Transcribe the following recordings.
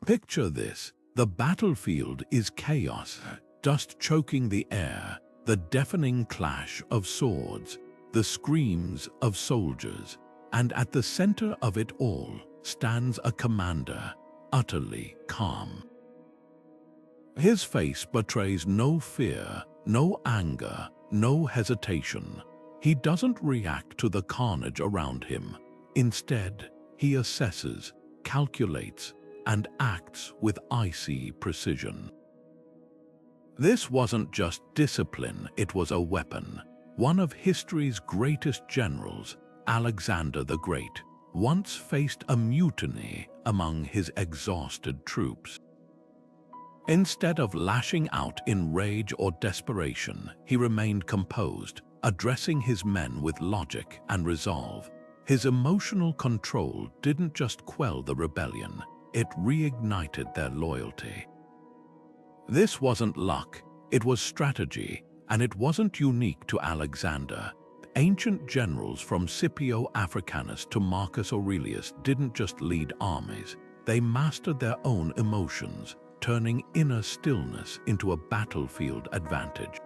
Picture this: the battlefield is chaos, dust choking the air, the deafening clash of swords, the screams of soldiers, and at the center of it all stands a commander, utterly calm. His face betrays no fear, no anger, no hesitation. He doesn't react to the carnage around him. Instead, he assesses, calculates, and acts with icy precision. This wasn't just discipline, it was a weapon. One of history's greatest generals, Alexander the Great, once faced a mutiny among his exhausted troops. Instead of lashing out in rage or desperation, he remained composed, addressing his men with logic and resolve. His emotional control didn't just quell the rebellion, it reignited their loyalty. This wasn't luck, it was strategy, and it wasn't unique to Alexander. Ancient generals from Scipio Africanus to Marcus Aurelius didn't just lead armies, they mastered their own emotions, turning inner stillness into a battlefield advantage.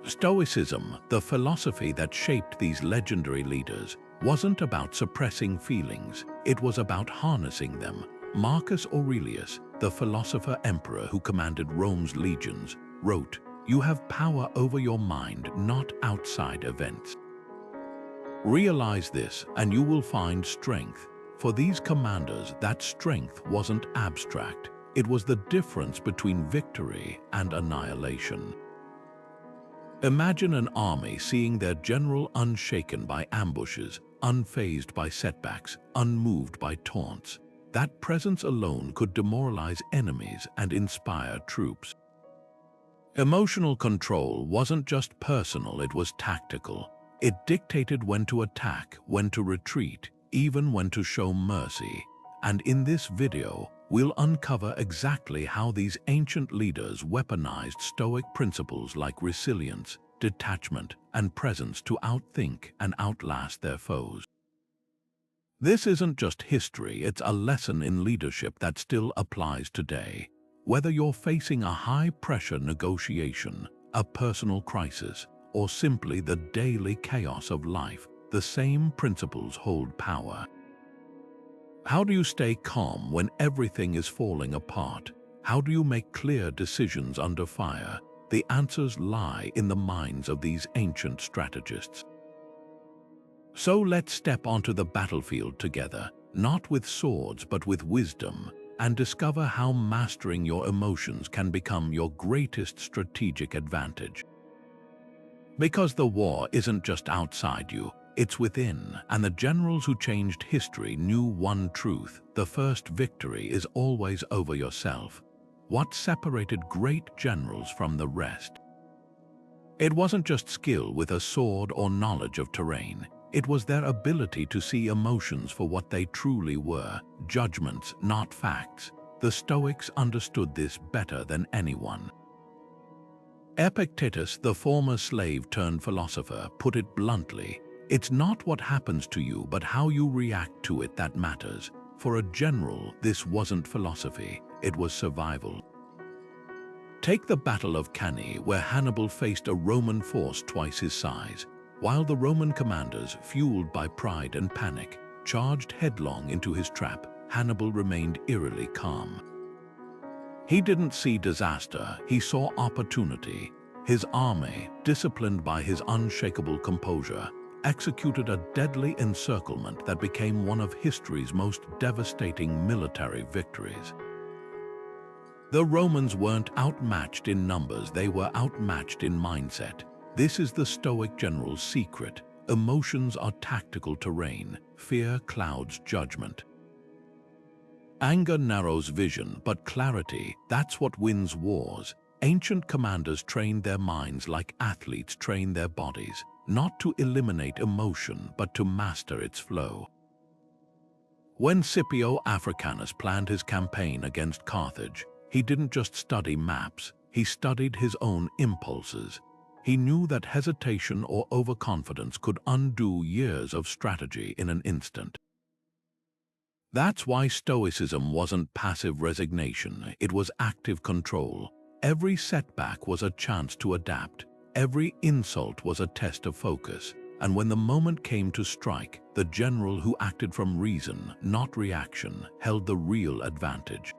Stoicism, the philosophy that shaped these legendary leaders, wasn't about suppressing feelings, it was about harnessing them. Marcus Aurelius, the philosopher-emperor who commanded Rome's legions, wrote, "You have power over your mind, not outside events." Realize this, and you will find strength. For these commanders, that strength wasn't abstract. It was the difference between victory and annihilation. Imagine an army seeing their general unshaken by ambushes, unfazed by setbacks, unmoved by taunts. That presence alone could demoralize enemies and inspire troops. Emotional control wasn't just personal, it was tactical. It dictated when to attack, when to retreat, even when to show mercy. And in this video, we'll uncover exactly how these ancient leaders weaponized Stoic principles like resilience, detachment, and presence to outthink and outlast their foes. This isn't just history, it's a lesson in leadership that still applies today. Whether you're facing a high-pressure negotiation, a personal crisis, or simply the daily chaos of life, the same principles hold power. How do you stay calm when everything is falling apart? How do you make clear decisions under fire? The answers lie in the minds of these ancient strategists. So let's step onto the battlefield together, not with swords but with wisdom, and discover how mastering your emotions can become your greatest strategic advantage. Because the war isn't just outside you, it's within, and the generals who changed history knew one truth: the first victory is always over yourself. What separated great generals from the rest? It wasn't just skill with a sword or knowledge of terrain. It was their ability to see emotions for what they truly were, judgments, not facts. The Stoics understood this better than anyone. Epictetus, the former slave-turned-philosopher, put it bluntly: "It's not what happens to you, but how you react to it that matters." For a general, this wasn't philosophy, it was survival. Take the Battle of Cany, where Hannibal faced a Roman force twice his size. While the Roman commanders, fueled by pride and panic, charged headlong into his trap, Hannibal remained eerily calm. He didn't see disaster, he saw opportunity. His army, disciplined by his unshakable composure, executed a deadly encirclement that became one of history's most devastating military victories. The Romans weren't outmatched in numbers, they were outmatched in mindset. This is the Stoic general's secret. Emotions are tactical terrain, fear clouds judgment. Anger narrows vision, but clarity, that's what wins wars. Ancient commanders trained their minds like athletes train their bodies, not to eliminate emotion, but to master its flow. When Scipio Africanus planned his campaign against Carthage, he didn't just study maps, he studied his own impulses. He knew that hesitation or overconfidence could undo years of strategy in an instant. That's why Stoicism wasn't passive resignation, it was active control. Every setback was a chance to adapt. Every insult was a test of focus. And when the moment came to strike, the general who acted from reason, not reaction, held the real advantage.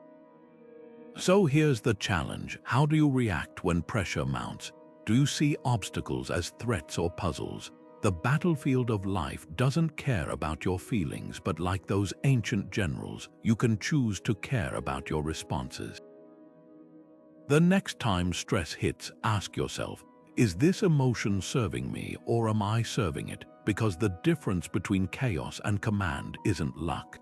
So here's the challenge. How do you react when pressure mounts? Do you see obstacles as threats or puzzles? The battlefield of life doesn't care about your feelings, but like those ancient generals, you can choose to care about your responses. The next time stress hits, ask yourself, is this emotion serving me or am I serving it? Because the difference between chaos and command isn't luck.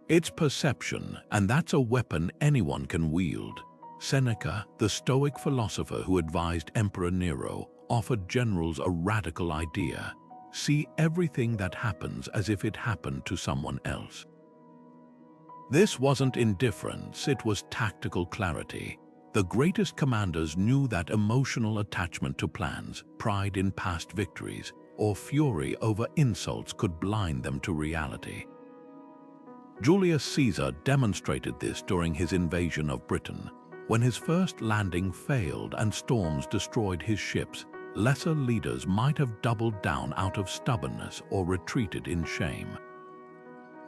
It's perception, and that's a weapon anyone can wield. Seneca, the Stoic philosopher who advised Emperor Nero, offered generals a radical idea: see everything that happens as if it happened to someone else. This wasn't indifference, it was tactical clarity. The greatest commanders knew that emotional attachment to plans, pride in past victories, or fury over insults could blind them to reality. Julius Caesar demonstrated this during his invasion of Britain. When his first landing failed and storms destroyed his ships, lesser leaders might have doubled down out of stubbornness or retreated in shame.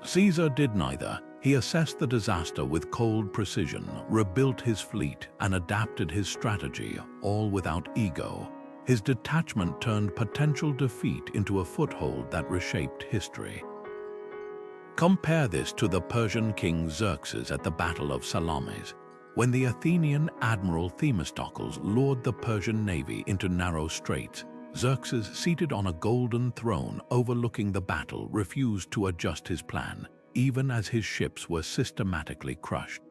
Caesar did neither. He assessed the disaster with cold precision, rebuilt his fleet, and adapted his strategy, all without ego. His detachment turned potential defeat into a foothold that reshaped history. Compare this to the Persian king Xerxes at the Battle of Salamis. When the Athenian admiral Themistocles lured the Persian navy into narrow straits, Xerxes, seated on a golden throne overlooking the battle, refused to adjust his plan, even as his ships were systematically crushed.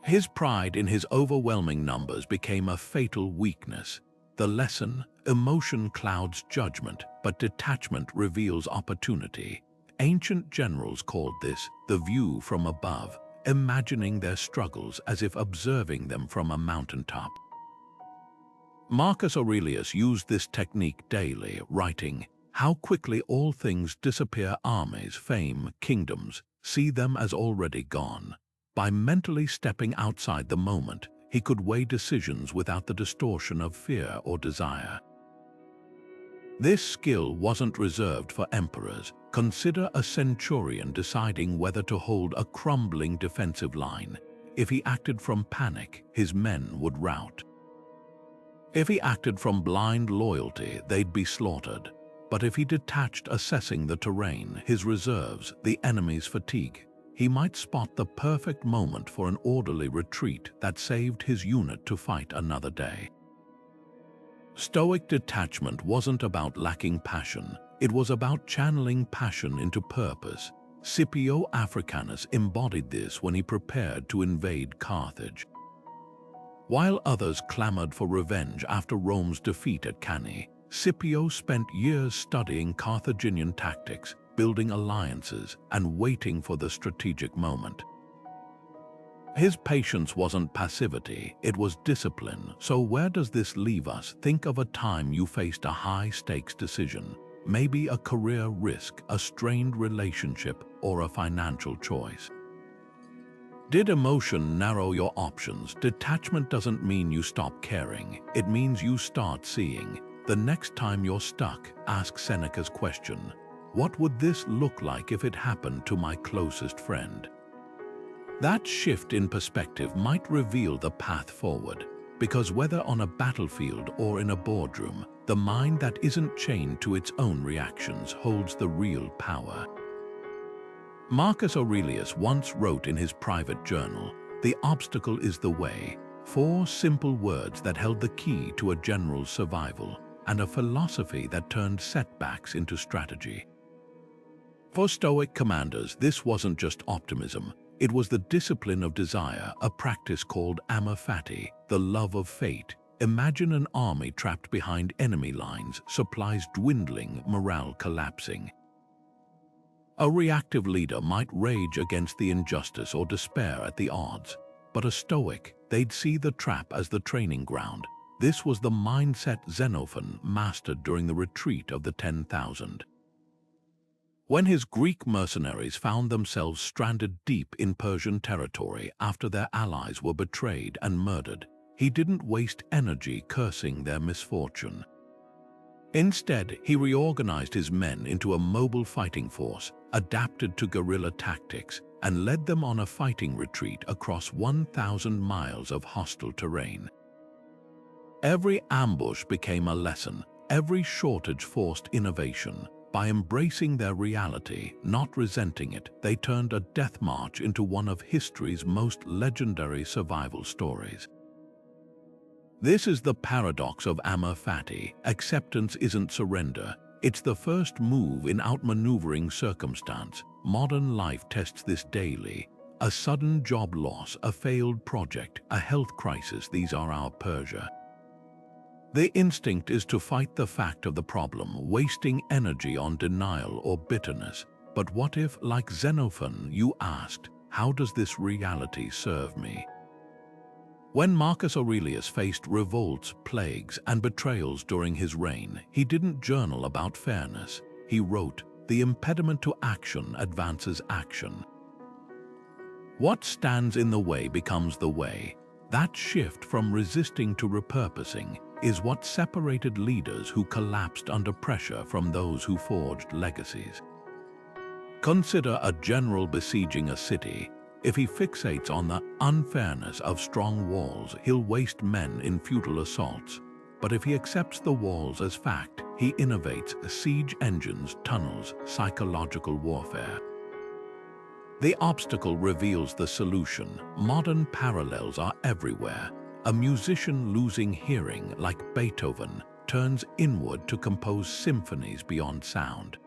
His pride in his overwhelming numbers became a fatal weakness. The lesson: emotion clouds judgment, but detachment reveals opportunity. Ancient generals called this the view from above, imagining their struggles as if observing them from a mountaintop. Marcus Aurelius used this technique daily, writing, "How quickly all things disappear: armies, fame, kingdoms, see them as already gone." By mentally stepping outside the moment, he could weigh decisions without the distortion of fear or desire. This skill wasn't reserved for emperors. Consider a centurion deciding whether to hold a crumbling defensive line. If he acted from panic, his men would rout. If he acted from blind loyalty, they'd be slaughtered. But if he detached, assessing the terrain, his reserves, the enemy's fatigue, he might spot the perfect moment for an orderly retreat that saved his unit to fight another day. Stoic detachment wasn't about lacking passion, it was about channeling passion into purpose. Scipio Africanus embodied this when he prepared to invade Carthage. While others clamored for revenge after Rome's defeat at Cany, Scipio spent years studying Carthaginian tactics, building alliances, and waiting for the strategic moment. His patience wasn't passivity, it was discipline. So where does this leave us? Think of a time you faced a high-stakes decision, maybe a career risk, a strained relationship, or a financial choice. Did emotion narrow your options? Detachment doesn't mean you stop caring, it means you start seeing. The next time you're stuck, ask Seneca's question: what would this look like if it happened to my closest friend? That shift in perspective might reveal the path forward, because whether on a battlefield or in a boardroom, the mind that isn't chained to its own reactions holds the real power. Marcus Aurelius once wrote in his private journal, "The obstacle is the way," 4 simple words that held the key to a general's survival, and a philosophy that turned setbacks into strategy. For Stoic commanders, this wasn't just optimism, it was the discipline of desire, a practice called amor fati, the love of fate. Imagine an army trapped behind enemy lines, supplies dwindling, morale collapsing. A reactive leader might rage against the injustice or despair at the odds, but a Stoic, they'd see the trap as the training ground. This was the mindset Xenophon mastered during the retreat of the 10,000. When his Greek mercenaries found themselves stranded deep in Persian territory after their allies were betrayed and murdered, he didn't waste energy cursing their misfortune. Instead, he reorganized his men into a mobile fighting force, adapted to guerrilla tactics, and led them on a fighting retreat across 1,000 miles of hostile terrain. Every ambush became a lesson, every shortage forced innovation. By embracing their reality, not resenting it, they turned a death march into one of history's most legendary survival stories. This is the paradox of amor fati. Acceptance isn't surrender. It's the first move in outmaneuvering circumstance. Modern life tests this daily. A sudden job loss, a failed project, a health crisis, these are our Persia. The instinct is to fight the fact of the problem, wasting energy on denial or bitterness. But what if, like Xenophon, you asked, how does this reality serve me? When Marcus Aurelius faced revolts, plagues, and betrayals during his reign, he didn't journal about fairness. He wrote, "The impediment to action advances action. What stands in the way becomes the way." That shift from resisting to repurposing is what separated leaders who collapsed under pressure from those who forged legacies. Consider a general besieging a city. If he fixates on the unfairness of strong walls, he'll waste men in futile assaults. But if he accepts the walls as fact, he innovates siege engines, tunnels, psychological warfare. The obstacle reveals the solution. Modern parallels are everywhere. A musician losing hearing, like Beethoven, turns inward to compose symphonies beyond sound.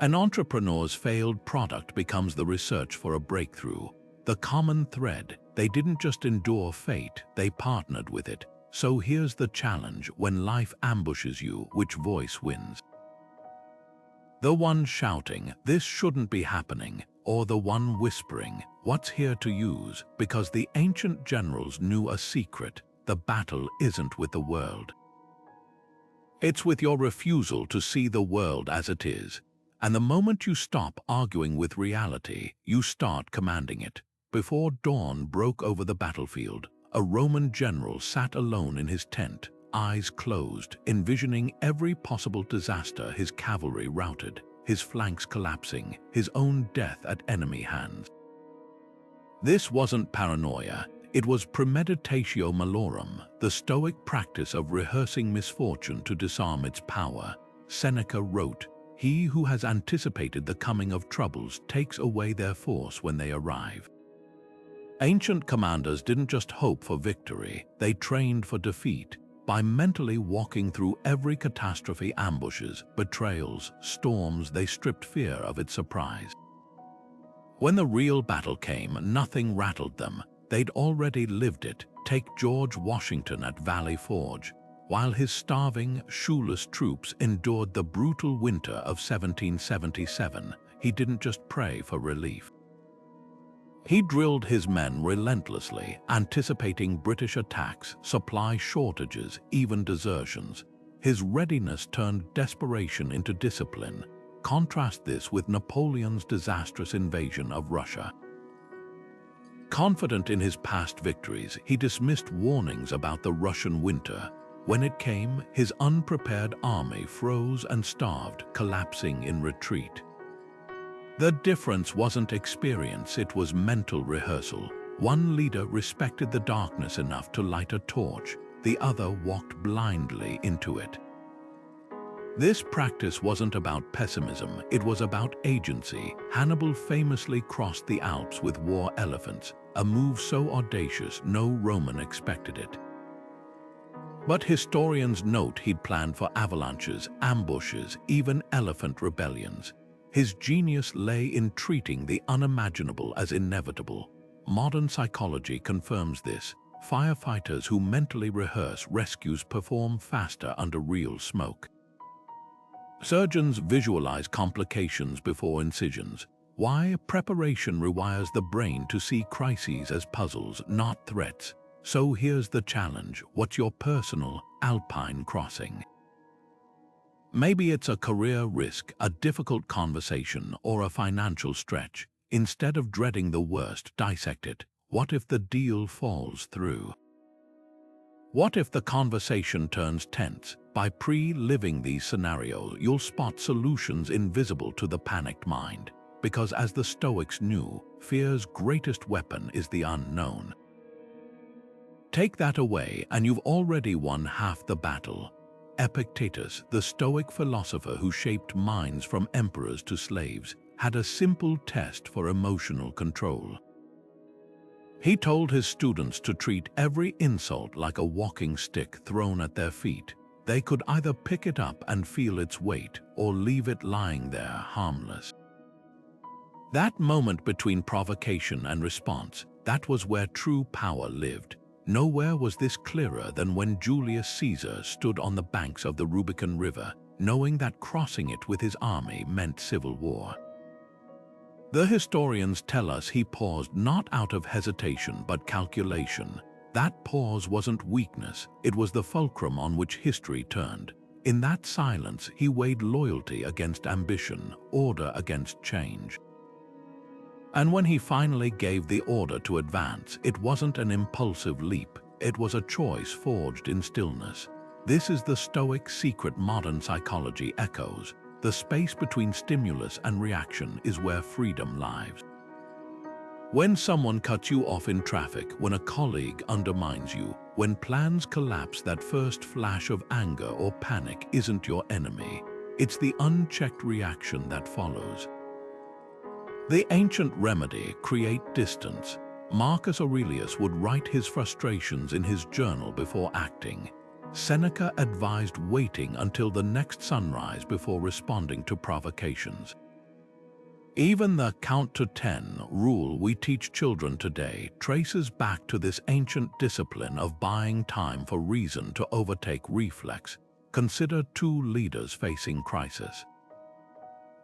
An entrepreneur's failed product becomes the research for a breakthrough. The common thread: they didn't just endure fate, they partnered with it. So here's the challenge: when life ambushes you, which voice wins? The one shouting, "This shouldn't be happening," or the one whispering, "What's here to use?" Because the ancient generals knew a secret: the battle isn't with the world. It's with your refusal to see the world as it is. And the moment you stop arguing with reality, you start commanding it. Before dawn broke over the battlefield, a Roman general sat alone in his tent, eyes closed, envisioning every possible disaster: his cavalry routed, his flanks collapsing, his own death at enemy hands. This wasn't paranoia, it was premeditatio malorum, the Stoic practice of rehearsing misfortune to disarm its power. Seneca wrote, "He who has anticipated the coming of troubles takes away their force when they arrive." Ancient commanders didn't just hope for victory, they trained for defeat. By mentally walking through every catastrophe, ambushes, betrayals, storms, they stripped fear of its surprise. When the real battle came, nothing rattled them. They'd already lived it. Take George Washington at Valley Forge. While his starving, shoeless troops endured the brutal winter of 1777, he didn't just pray for relief. He drilled his men relentlessly, anticipating British attacks, supply shortages, even desertions. His readiness turned desperation into discipline. Contrast this with Napoleon's disastrous invasion of Russia. Confident in his past victories, he dismissed warnings about the Russian winter. When it came, his unprepared army froze and starved, collapsing in retreat. The difference wasn't experience, it was mental rehearsal. One leader respected the darkness enough to light a torch, the other walked blindly into it. This practice wasn't about pessimism, it was about agency. Hannibal famously crossed the Alps with war elephants, a move so audacious no Roman expected it. But historians note he'd planned for avalanches, ambushes, even elephant rebellions. His genius lay in treating the unimaginable as inevitable. Modern psychology confirms this. Firefighters who mentally rehearse rescues perform faster under real smoke. Surgeons visualize complications before incisions. Why? Preparation rewires the brain to see crises as puzzles, not threats. So here's the challenge: what's your personal Alpine crossing? Maybe it's a career risk, a difficult conversation, or a financial stretch. Instead of dreading the worst, dissect it. What if the deal falls through? What if the conversation turns tense? By pre-living these scenarios, you'll spot solutions invisible to the panicked mind. Because as the Stoics knew, fear's greatest weapon is the unknown. Take that away and you've already won half the battle. Epictetus, the Stoic philosopher who shaped minds from emperors to slaves, had a simple test for emotional control. He told his students to treat every insult like a walking stick thrown at their feet. They could either pick it up and feel its weight or leave it lying there harmless. That moment between provocation and response, that was where true power lived. Nowhere was this clearer than when Julius Caesar stood on the banks of the Rubicon River, knowing that crossing it with his army meant civil war. The historians tell us he paused not out of hesitation but calculation. That pause wasn't weakness, it was the fulcrum on which history turned. In that silence, he weighed loyalty against ambition, order against change. And when he finally gave the order to advance, it wasn't an impulsive leap, it was a choice forged in stillness. This is the Stoic secret modern psychology echoes. The space between stimulus and reaction is where freedom lies. When someone cuts you off in traffic, when a colleague undermines you, when plans collapse, that first flash of anger or panic isn't your enemy. It's the unchecked reaction that follows. The ancient remedy, create distance. Marcus Aurelius would write his frustrations in his journal before acting. Seneca advised waiting until the next sunrise before responding to provocations. Even the count to 10 rule we teach children today traces back to this ancient discipline of buying time for reason to overtake reflex. Consider two leaders facing crisis.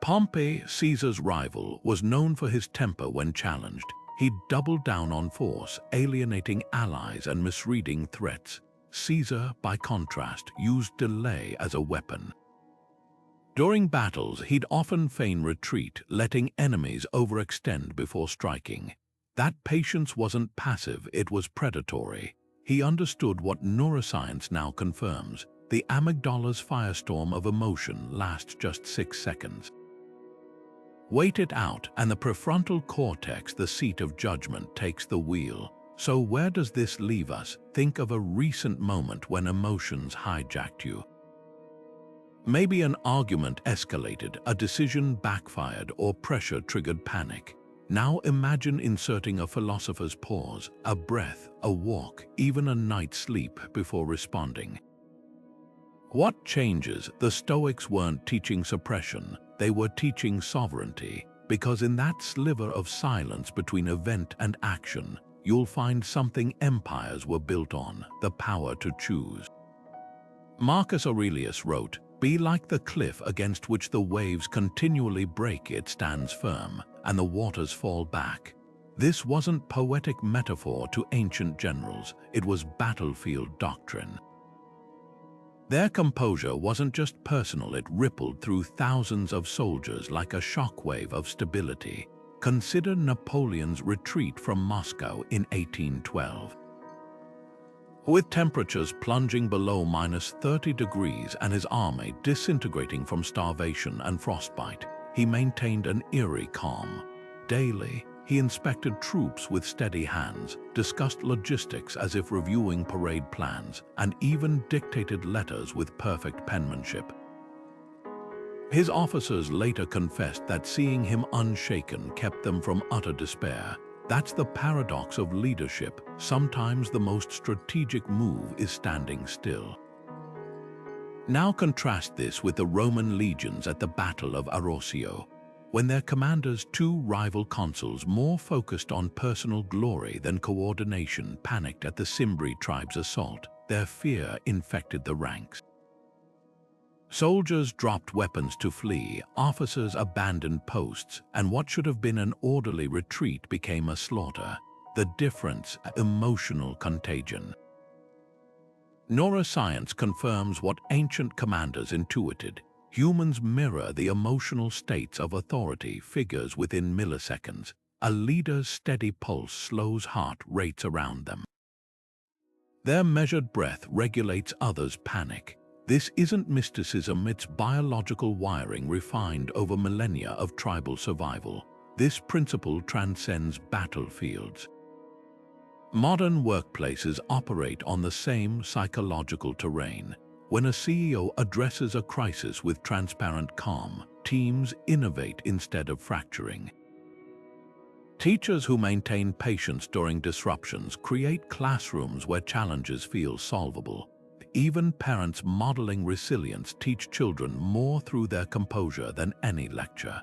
Pompey, Caesar's rival, was known for his temper when challenged. He doubled down on force, alienating allies and misreading threats. Caesar, by contrast, used delay as a weapon. During battles, he'd often feign retreat, letting enemies overextend before striking. That patience wasn't passive, it was predatory. He understood what neuroscience now confirms. The amygdala's firestorm of emotion lasts just 6 seconds. Wait it out, and the prefrontal cortex, the seat of judgment, takes the wheel. So where does this leave us? Think of a recent moment when emotions hijacked you. Maybe an argument escalated, a decision backfired, or pressure triggered panic. Now imagine inserting a philosopher's pause, a breath, a walk, even a night's sleep before responding. What changes? The Stoics weren't teaching suppression, they were teaching sovereignty, because in that sliver of silence between event and action, you'll find something empires were built on, the power to choose. Marcus Aurelius wrote, "Be like the cliff against which the waves continually break, it stands firm, and the waters fall back." This wasn't poetic metaphor to ancient generals, it was battlefield doctrine. Their composure wasn't just personal, it rippled through thousands of soldiers like a shockwave of stability. Consider Napoleon's retreat from Moscow in 1812. With temperatures plunging below -30 degrees and his army disintegrating from starvation and frostbite, he maintained an eerie calm. Daily, he inspected troops with steady hands, discussed logistics as if reviewing parade plans, and even dictated letters with perfect penmanship. His officers later confessed that seeing him unshaken kept them from utter despair. That's the paradox of leadership. Sometimes the most strategic move is standing still. Now contrast this with the Roman legions at the Battle of Arrosio. When their commanders, two rival consuls more focused on personal glory than coordination, panicked at the Cimbri tribe's assault, their fear infected the ranks. Soldiers dropped weapons to flee, officers abandoned posts, and what should have been an orderly retreat became a slaughter. The difference: emotional contagion. Neuroscience confirms what ancient commanders intuited. Humans mirror the emotional states of authority figures within milliseconds. A leader's steady pulse slows heart rates around them. Their measured breath regulates others' panic. This isn't mysticism, it's biological wiring refined over millennia of tribal survival. This principle transcends battlefields. Modern workplaces operate on the same psychological terrain. When a CEO addresses a crisis with transparent calm, teams innovate instead of fracturing. Teachers who maintain patience during disruptions create classrooms where challenges feel solvable. Even parents modeling resilience teach children more through their composure than any lecture.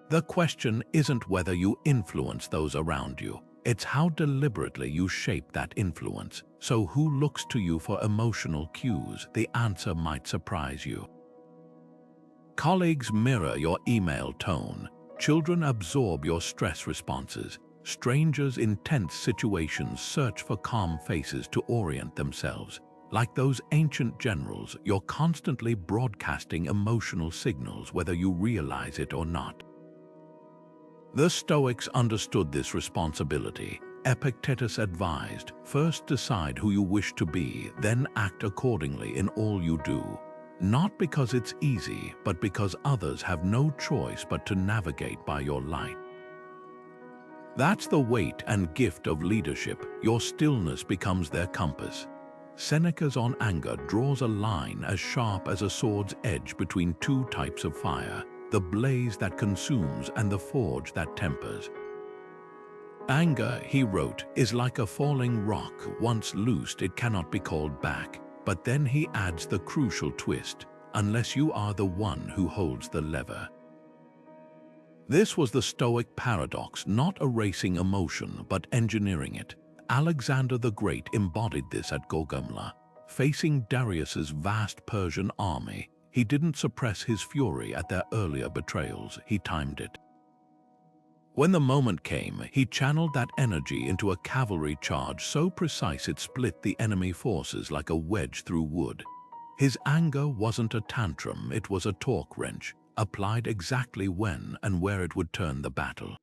The question isn't whether you influence those around you, it's how deliberately you shape that influence. So who looks to you for emotional cues? The answer might surprise you. Colleagues mirror your email tone. Children absorb your stress responses. Strangers in tense situations search for calm faces to orient themselves. Like those ancient generals, you're constantly broadcasting emotional signals whether you realize it or not. The Stoics understood this responsibility. Epictetus advised, first decide who you wish to be, then act accordingly in all you do. Not because it's easy, but because others have no choice but to navigate by your light. That's the weight and gift of leadership. Your stillness becomes their compass. Seneca's On Anger draws a line as sharp as a sword's edge between two types of fire, the blaze that consumes and the forge that tempers. Anger, he wrote, is like a falling rock. Once loosed, it cannot be called back. But then he adds the crucial twist, unless you are the one who holds the lever. This was the Stoic paradox, not erasing emotion, but engineering it. Alexander the Great embodied this at Gaugamela. Facing Darius's vast Persian army, he didn't suppress his fury at their earlier betrayals, he timed it. When the moment came, he channeled that energy into a cavalry charge so precise it split the enemy forces like a wedge through wood. His anger wasn't a tantrum, it was a torque wrench, applied exactly when and where it would turn the battle.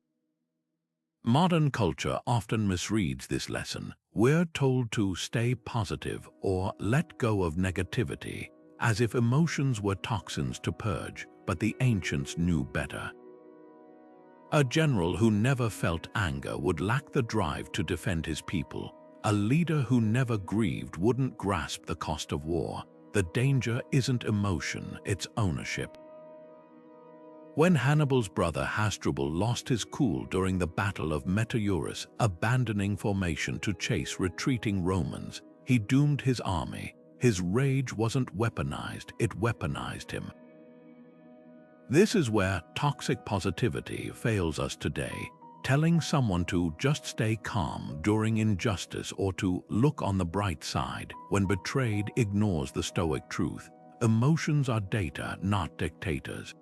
Modern culture often misreads this lesson. We're told to stay positive or let go of negativity, as if emotions were toxins to purge, but the ancients knew better. A general who never felt anger would lack the drive to defend his people. A leader who never grieved wouldn't grasp the cost of war. The danger isn't emotion, it's ownership. When Hannibal's brother Hasdrubal lost his cool during the Battle of Metaurus, abandoning formation to chase retreating Romans, he doomed his army. His rage wasn't weaponized, it weaponized him. This is where toxic positivity fails us today. Telling someone to just stay calm during injustice or to look on the bright side when betrayed ignores the Stoic truth. Emotions are data, not dictators.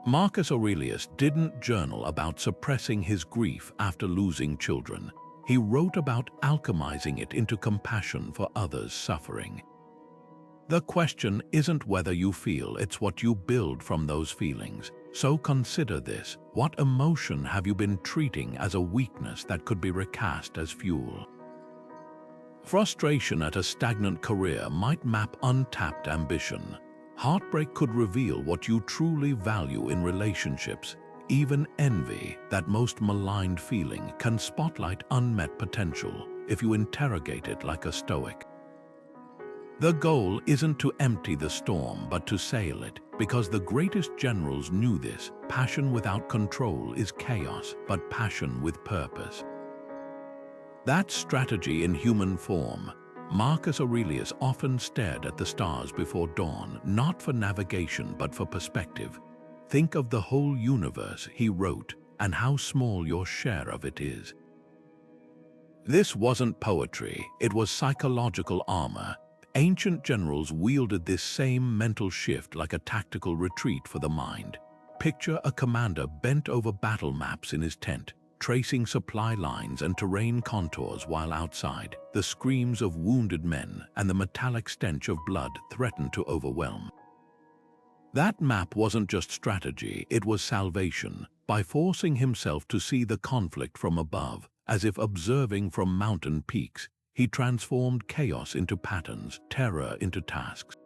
Marcus Aurelius didn't journal about suppressing his grief after losing children. He wrote about alchemizing it into compassion for others' suffering. The question isn't whether you feel, it's what you build from those feelings. So consider this: what emotion have you been treating as a weakness that could be recast as fuel? Frustration at a stagnant career might map untapped ambition. Heartbreak could reveal what you truly value in relationships. Even envy, that most maligned feeling, can spotlight unmet potential if you interrogate it like a Stoic. The goal isn't to empty the storm, but to sail it, because the greatest generals knew this. Passion without control is chaos, but passion with purpose. That strategy in human form. Marcus Aurelius often stared at the stars before dawn, not for navigation, but for perspective. Think of the whole universe, he wrote, and how small your share of it is. This wasn't poetry, it was psychological armor. Ancient generals wielded this same mental shift like a tactical retreat for the mind. Picture a commander bent over battle maps in his tent, tracing supply lines and terrain contours while outside. The screams of wounded men and the metallic stench of blood threatened to overwhelm. That map wasn't just strategy, it was salvation. By forcing himself to see the conflict from above, as if observing from mountain peaks, he transformed chaos into patterns, terror into tasks.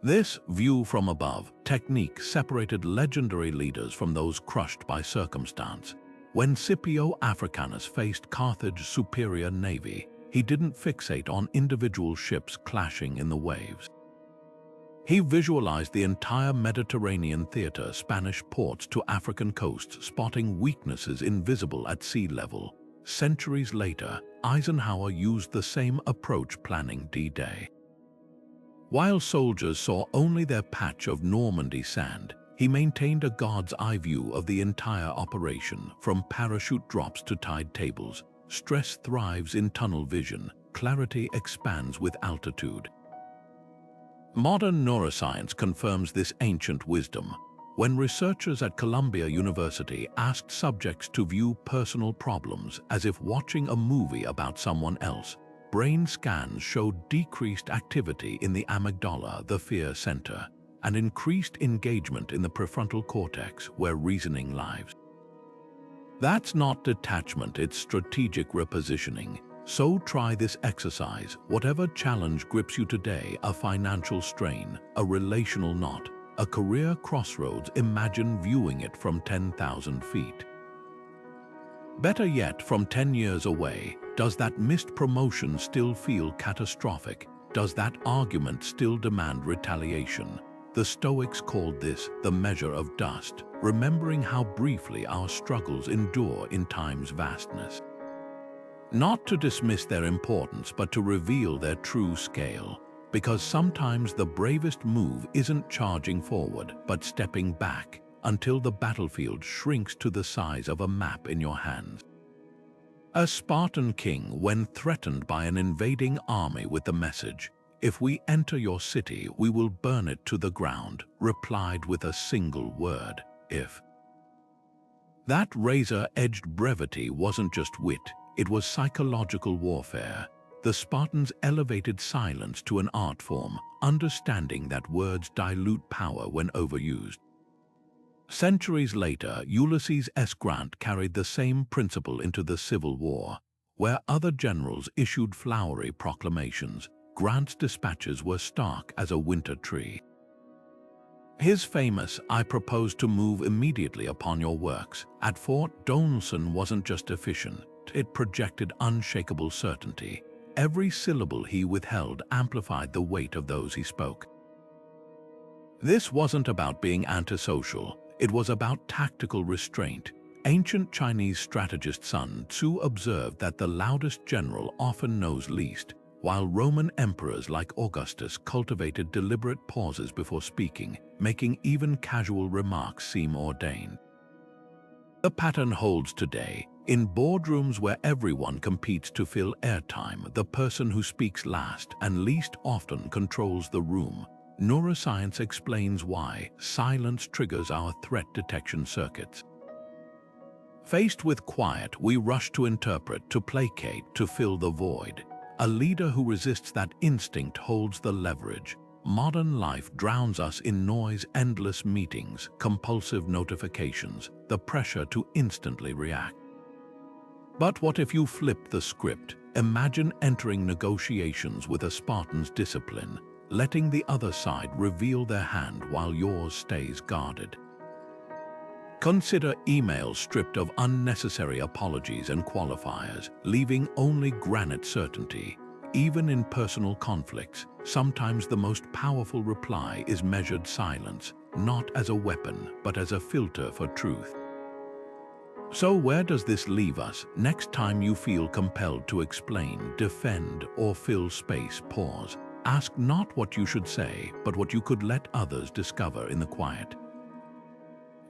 This view from above technique separated legendary leaders from those crushed by circumstance. When Scipio Africanus faced Carthage's superior navy, he didn't fixate on individual ships clashing in the waves. He visualized the entire Mediterranean theater, Spanish ports to African coasts, spotting weaknesses invisible at sea level. Centuries later, Eisenhower used the same approach planning D-Day. While soldiers saw only their patch of Normandy sand, he maintained a god's eye view of the entire operation, from parachute drops to tide tables. Stress thrives in tunnel vision, clarity expands with altitude. Modern neuroscience confirms this ancient wisdom. When researchers at Columbia University asked subjects to view personal problems as if watching a movie about someone else, brain scans showed decreased activity in the amygdala, the fear center, and increased engagement in the prefrontal cortex, where reasoning lives. That's not detachment, it's strategic repositioning. So try this exercise. Whatever challenge grips you today, a financial strain, a relational knot, a career crossroads, imagine viewing it from 10,000 feet. Better yet, from 10 years away, does that missed promotion still feel catastrophic? Does that argument still demand retaliation? The Stoics called this the measure of dust, remembering how briefly our struggles endure in time's vastness. Not to dismiss their importance, but to reveal their true scale. Because sometimes the bravest move isn't charging forward, but stepping back until the battlefield shrinks to the size of a map in your hands. A Spartan king, when threatened by an invading army with the message, "If we enter your city, we will burn it to the ground," replied with a single word, "if." That razor-edged brevity wasn't just wit, it was psychological warfare. The Spartans elevated silence to an art form, understanding that words dilute power when overused. Centuries later, Ulysses S. Grant carried the same principle into the Civil War. Where other generals issued flowery proclamations, Grant's dispatches were stark as a winter tree. His famous, "I propose to move immediately upon your works," at Fort Donelson wasn't just efficient, it projected unshakable certainty. Every syllable he withheld amplified the weight of those he spoke. This wasn't about being antisocial, it was about tactical restraint. Ancient Chinese strategist Sun Tzu observed that the loudest general often knows least, while Roman emperors like Augustus cultivated deliberate pauses before speaking, making even casual remarks seem ordained. The pattern holds today. In boardrooms where everyone competes to fill airtime, the person who speaks last and least often controls the room. Neuroscience explains why silence triggers our threat detection circuits. Faced with quiet, we rush to interpret, to placate, to fill the void. A leader who resists that instinct holds the leverage. Modern life drowns us in noise, endless meetings, compulsive notifications, the pressure to instantly react. But what if you flip the script? Imagine entering negotiations with a Spartan's discipline, letting the other side reveal their hand while yours stays guarded. Consider emails stripped of unnecessary apologies and qualifiers, leaving only granite certainty. Even in personal conflicts, sometimes the most powerful reply is measured silence, not as a weapon, but as a filter for truth. So where does this leave us? Next time you feel compelled to explain, defend, or fill space, pause. Ask not what you should say, but what you could let others discover in the quiet.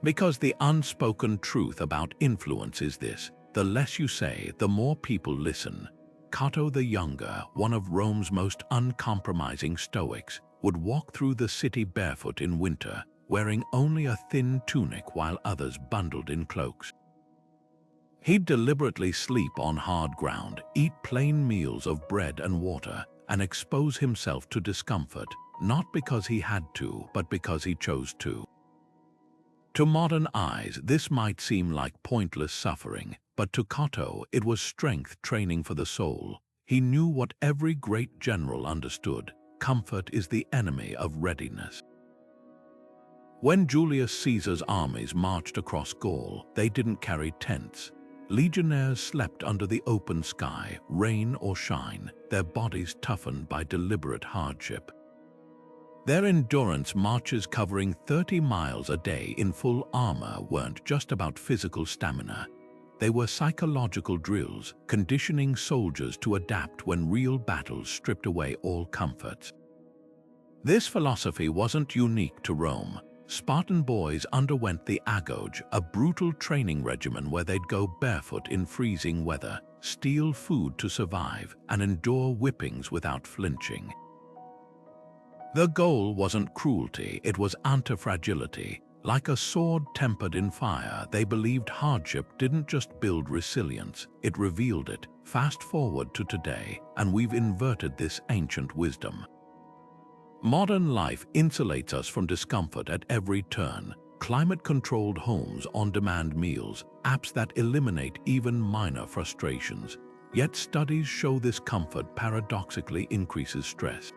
Because the unspoken truth about influence is this: the less you say, the more people listen. Cato the Younger, one of Rome's most uncompromising Stoics, would walk through the city barefoot in winter, wearing only a thin tunic while others bundled in cloaks. He'd deliberately sleep on hard ground, eat plain meals of bread and water, and expose himself to discomfort, not because he had to, but because he chose to. To modern eyes, this might seem like pointless suffering, but to Cotto it was strength training for the soul. He knew what every great general understood: comfort is the enemy of readiness. When Julius Caesar's armies marched across Gaul, they didn't carry tents. Legionnaires slept under the open sky, rain or shine, their bodies toughened by deliberate hardship. Their endurance marches covering 30 miles a day in full armor weren't just about physical stamina. They were psychological drills, conditioning soldiers to adapt when real battles stripped away all comforts. This philosophy wasn't unique to Rome. Spartan boys underwent the agoge, a brutal training regimen where they'd go barefoot in freezing weather, steal food to survive, and endure whippings without flinching. The goal wasn't cruelty, it was anti-fragility. Like a sword tempered in fire, they believed hardship didn't just build resilience, it revealed it. Fast forward to today, and we've inverted this ancient wisdom. Modern life insulates us from discomfort at every turn. Climate-controlled homes, on-demand meals, apps that eliminate even minor frustrations. Yet studies show this comfort paradoxically increases stress.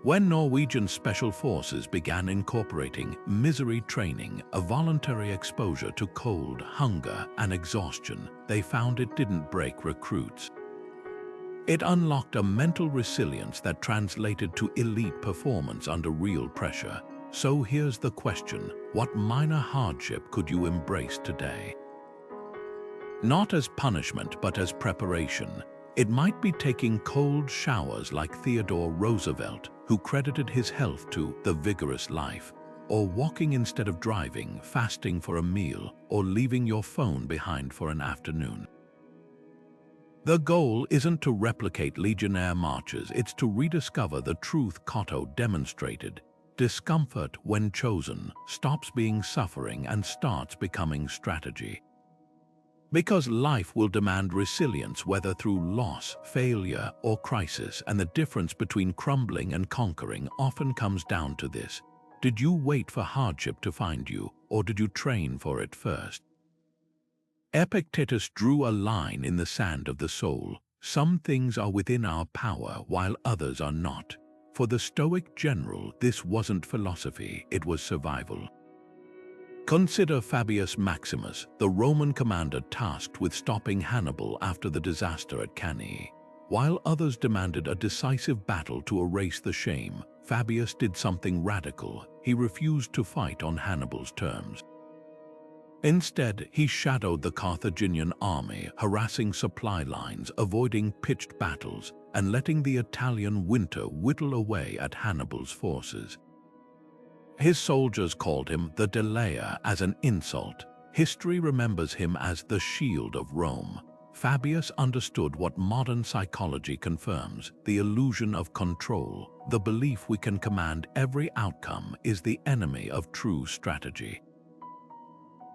When Norwegian special forces began incorporating misery training, a voluntary exposure to cold, hunger, and exhaustion, they found it didn't break recruits. It unlocked a mental resilience that translated to elite performance under real pressure. So here's the question: what minor hardship could you embrace today? Not as punishment, but as preparation. It might be taking cold showers like Theodore Roosevelt, who credited his health to the vigorous life, or walking instead of driving, fasting for a meal, or leaving your phone behind for an afternoon. The goal isn't to replicate legionnaire marches, it's to rediscover the truth Cotto demonstrated. Discomfort, when chosen, stops being suffering and starts becoming strategy. Because life will demand resilience whether through loss, failure, or crisis, and the difference between crumbling and conquering often comes down to this: did you wait for hardship to find you, or did you train for it first? Epictetus drew a line in the sand of the soul. Some things are within our power while others are not. For the Stoic general, this wasn't philosophy, it was survival. Consider Fabius Maximus, the Roman commander tasked with stopping Hannibal after the disaster at Cany. While others demanded a decisive battle to erase the shame, Fabius did something radical. He refused to fight on Hannibal's terms. Instead, he shadowed the Carthaginian army, harassing supply lines, avoiding pitched battles, and letting the Italian winter whittle away at Hannibal's forces. His soldiers called him the delayer as an insult. History remembers him as the shield of Rome. Fabius understood what modern psychology confirms: the illusion of control. The belief we can command every outcome is the enemy of true strategy.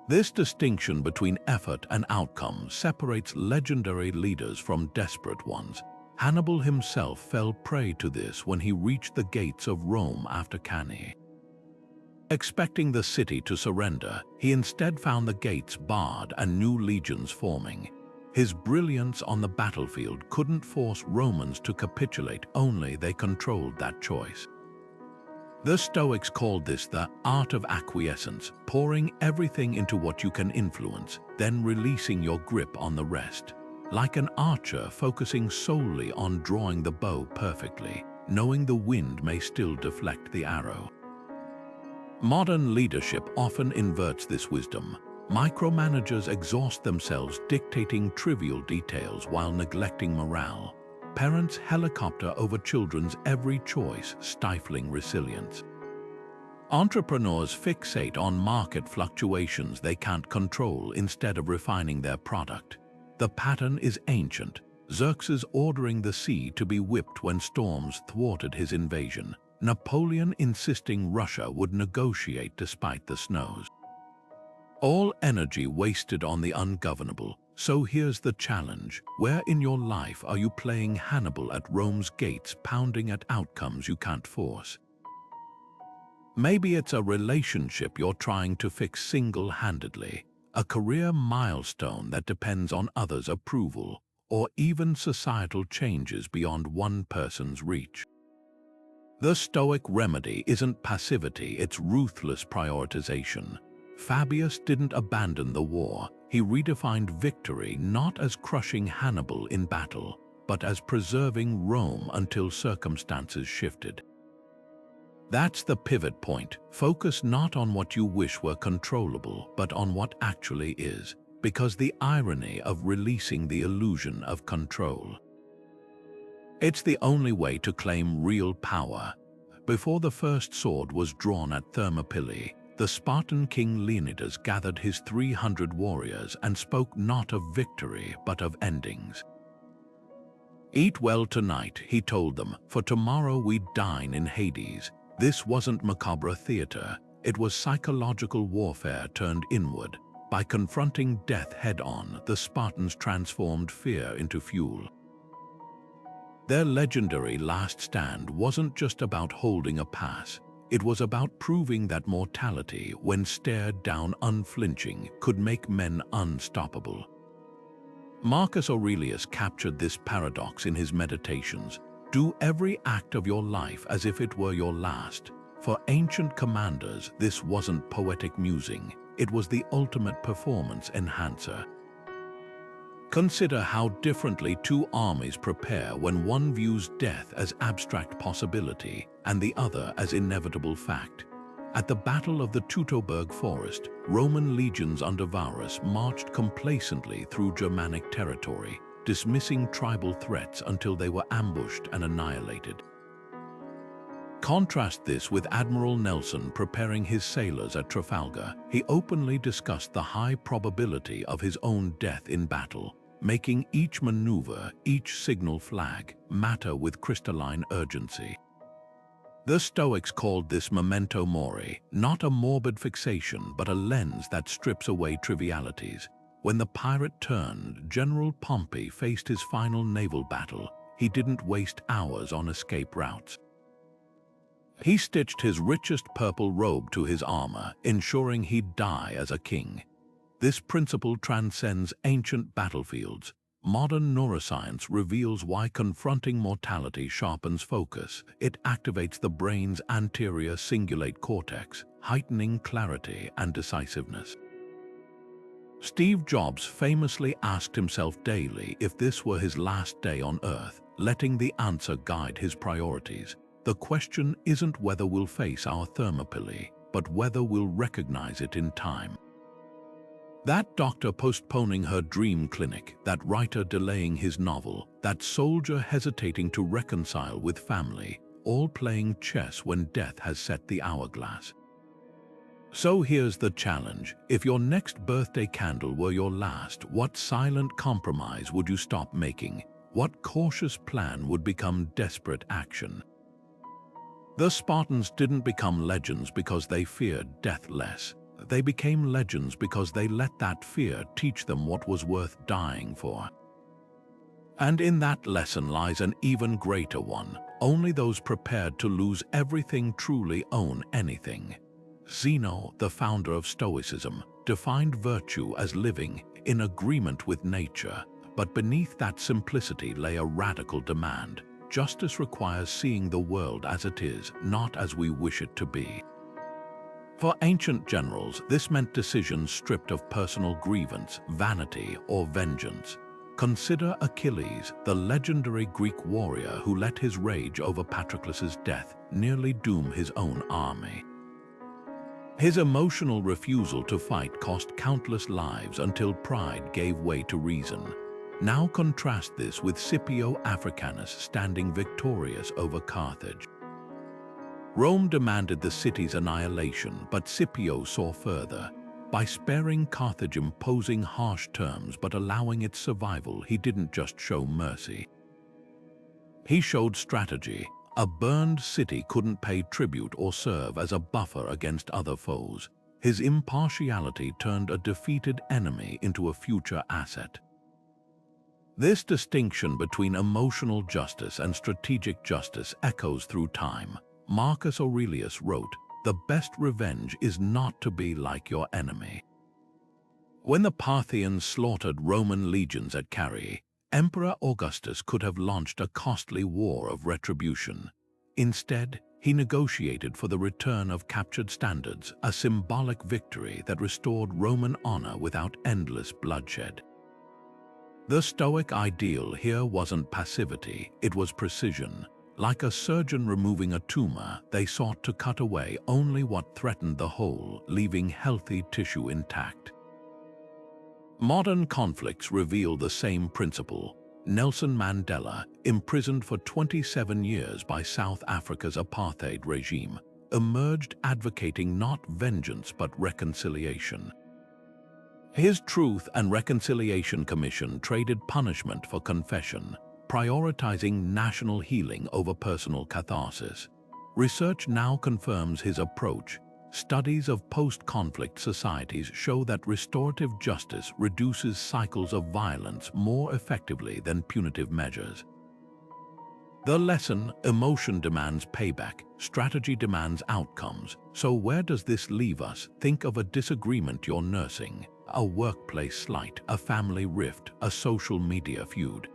This distinction between effort and outcome separates legendary leaders from desperate ones. Hannibal himself fell prey to this when he reached the gates of Rome after Cany. Expecting the city to surrender, he instead found the gates barred and new legions forming. His brilliance on the battlefield couldn't force Romans to capitulate, only they controlled that choice. The Stoics called this the art of acquiescence, pouring everything into what you can influence, then releasing your grip on the rest. Like an archer focusing solely on drawing the bow perfectly, knowing the wind may still deflect the arrow. Modern leadership often inverts this wisdom. Micromanagers exhaust themselves dictating trivial details while neglecting morale. Parents helicopter over children's every choice, stifling resilience. Entrepreneurs fixate on market fluctuations they can't control instead of refining their product. The pattern is ancient: Xerxes ordering the sea to be whipped when storms thwarted his invasion, Napoleon insisting Russia would negotiate despite the snows. All energy wasted on the ungovernable, So here's the challenge. Where in your life are you playing Hannibal at Rome's gates, pounding at outcomes you can't force? Maybe it's a relationship you're trying to fix single-handedly, a career milestone that depends on others' approval, or even societal changes beyond one person's reach. The Stoic remedy isn't passivity, it's ruthless prioritization. Fabius didn't abandon the war. He redefined victory not as crushing Hannibal in battle, but as preserving Rome until circumstances shifted. That's the pivot point. Focus not on what you wish were controllable, but on what actually is, because the irony of releasing the illusion of control. It's the only way to claim real power. Before the first sword was drawn at Thermopylae, the Spartan king Leonidas gathered his 300 warriors and spoke not of victory but of endings. "Eat well tonight," he told them, "for tomorrow we dine in Hades." This wasn't macabre theater, it was psychological warfare turned inward. By confronting death head-on, the Spartans transformed fear into fuel. Their legendary last stand wasn't just about holding a pass. It was about proving that mortality, when stared down unflinching, could make men unstoppable. Marcus Aurelius captured this paradox in his Meditations. Do every act of your life as if it were your last. For ancient commanders, this wasn't poetic musing. It was the ultimate performance enhancer. Consider how differently two armies prepare when one views death as abstract possibility and the other as inevitable fact. At the Battle of the Teutoburg Forest, Roman legions under Varus marched complacently through Germanic territory, dismissing tribal threats until they were ambushed and annihilated. Contrast this with Admiral Nelson preparing his sailors at Trafalgar. He openly discussed the high probability of his own death in battle, making each maneuver, each signal flag, matter with crystalline urgency. The Stoics called this memento mori, not a morbid fixation, but a lens that strips away trivialities. When the pirate turned, General Pompey faced his final naval battle. He didn't waste hours on escape routes. He stitched his richest purple robe to his armor, ensuring he'd die as a king. This principle transcends ancient battlefields. Modern neuroscience reveals why confronting mortality sharpens focus. It activates the brain's anterior cingulate cortex, heightening clarity and decisiveness. Steve Jobs famously asked himself daily if this were his last day on Earth, letting the answer guide his priorities. The question isn't whether we'll face our Thermopylae, but whether we'll recognize it in time. That doctor postponing her dream clinic, that writer delaying his novel, that soldier hesitating to reconcile with family, all playing chess when death has set the hourglass. So here's the challenge. If your next birthday candle were your last, what silent compromise would you stop making? What cautious plan would become desperate action? The Spartans didn't become legends because they feared death less. They became legends because they let that fear teach them what was worth dying for. And in that lesson lies an even greater one. Only those prepared to lose everything truly own anything. Zeno, the founder of Stoicism, defined virtue as living in agreement with nature, but beneath that simplicity lay a radical demand. Justice requires seeing the world as it is, not as we wish it to be. For ancient generals, this meant decisions stripped of personal grievance, vanity, or vengeance. Consider Achilles, the legendary Greek warrior who let his rage over Patroclus's death nearly doom his own army. His emotional refusal to fight cost countless lives until pride gave way to reason. Now contrast this with Scipio Africanus standing victorious over Carthage. Rome demanded the city's annihilation, but Scipio saw further. By sparing Carthage imposing harsh terms but allowing its survival, he didn't just show mercy. He showed strategy. A burned city couldn't pay tribute or serve as a buffer against other foes. His impartiality turned a defeated enemy into a future asset. This distinction between emotional justice and strategic justice echoes through time. Marcus Aurelius wrote, "The best revenge is not to be like your enemy." When the Parthians slaughtered Roman legions at Cany, Emperor Augustus could have launched a costly war of retribution. Instead, he negotiated for the return of captured standards, a symbolic victory that restored Roman honor without endless bloodshed. The Stoic ideal here wasn't passivity, it was precision. Like a surgeon removing a tumor, they sought to cut away only what threatened the whole, leaving healthy tissue intact. Modern conflicts reveal the same principle. Nelson Mandela, imprisoned for 27 years by South Africa's apartheid regime, emerged advocating not vengeance but reconciliation. His Truth and Reconciliation Commission traded punishment for confession, prioritizing national healing over personal catharsis. Research now confirms his approach. Studies of post-conflict societies show that restorative justice reduces cycles of violence more effectively than punitive measures. The lesson: emotion demands payback, strategy demands outcomes. So where does this leave us? Think of a disagreement you're nursing, a workplace slight, a family rift, a social media feud.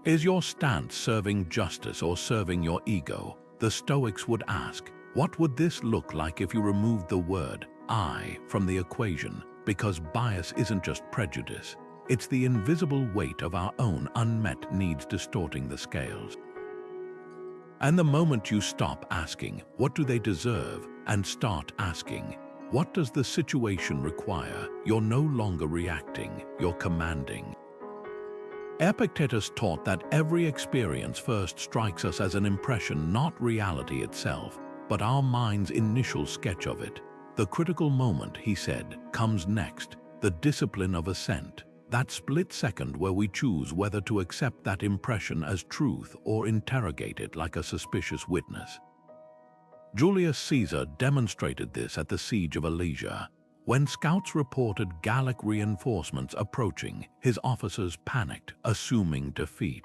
Is your stance serving justice or serving your ego? The Stoics would ask, what would this look like if you removed the word "I" from the equation? Because bias isn't just prejudice, it's the invisible weight of our own unmet needs distorting the scales. And the moment you stop asking, what do they deserve, and start asking, what does the situation require, you're no longer reacting, you're commanding. Epictetus taught that every experience first strikes us as an impression, not reality itself, but our mind's initial sketch of it. The critical moment, he said, comes next, the discipline of assent, that split second where we choose whether to accept that impression as truth or interrogate it like a suspicious witness. Julius Caesar demonstrated this at the Siege of Alesia. When scouts reported Gallic reinforcements approaching, his officers panicked, assuming defeat.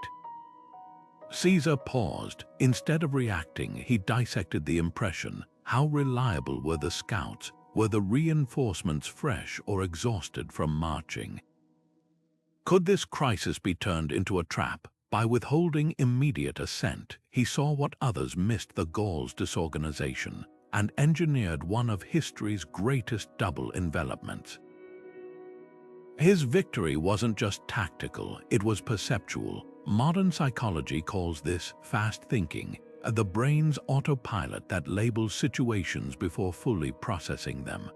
Caesar paused. Instead of reacting, he dissected the impression. How reliable were the scouts? Were the reinforcements fresh or exhausted from marching? Could this crisis be turned into a trap? By withholding immediate assent, he saw what others missed: the Gauls' disorganization, and engineered one of history's greatest double envelopments. His victory wasn't just tactical, it was perceptual. Modern psychology calls this fast thinking, the brain's autopilot that labels situations before fully processing them.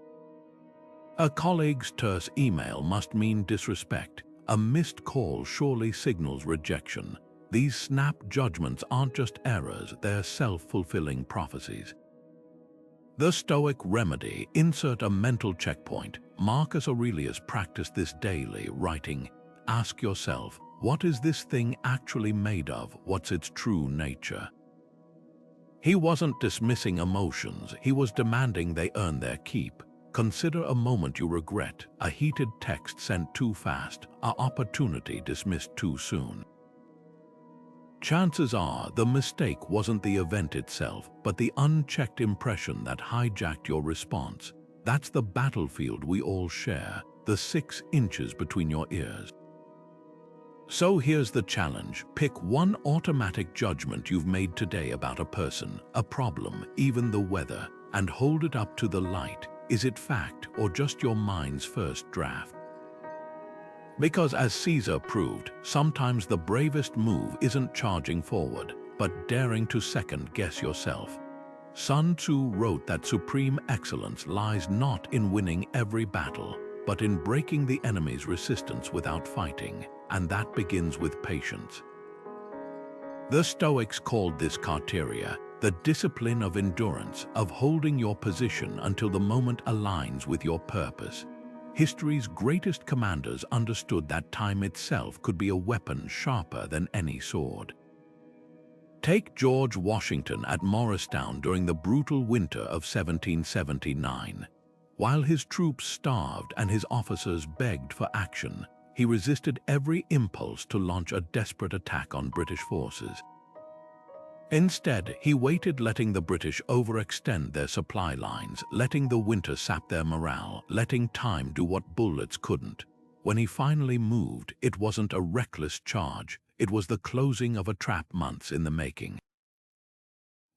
A colleague's terse email must mean disrespect. A missed call surely signals rejection. These snap judgments aren't just errors, they're self-fulfilling prophecies. The Stoic remedy: insert a mental checkpoint. Marcus Aurelius practiced this daily, writing, "Ask yourself, what is this thing actually made of? What's its true nature?" He wasn't dismissing emotions, he was demanding they earn their keep. Consider a moment you regret, a heated text sent too fast, an opportunity dismissed too soon. Chances are the mistake wasn't the event itself, but the unchecked impression that hijacked your response. That's the battlefield we all share, the 6 inches between your ears. So here's the challenge: pick one automatic judgment you've made today about a person, a problem, even the weather, and hold it up to the light. Is it fact or just your mind's first draft? Because as Caesar proved, sometimes the bravest move isn't charging forward, but daring to second-guess yourself. Sun Tzu wrote that supreme excellence lies not in winning every battle, but in breaking the enemy's resistance without fighting, and that begins with patience. The Stoics called this carteria, the discipline of endurance, of holding your position until the moment aligns with your purpose. History's greatest commanders understood that time itself could be a weapon sharper than any sword. Take George Washington at Morristown during the brutal winter of 1779. While his troops starved and his officers begged for action, He resisted every impulse to launch a desperate attack on British forces. Instead, he waited, letting the British overextend their supply lines, letting the winter sap their morale, letting time do what bullets couldn't. When he finally moved, it wasn't a reckless charge, it was the closing of a trap months in the making.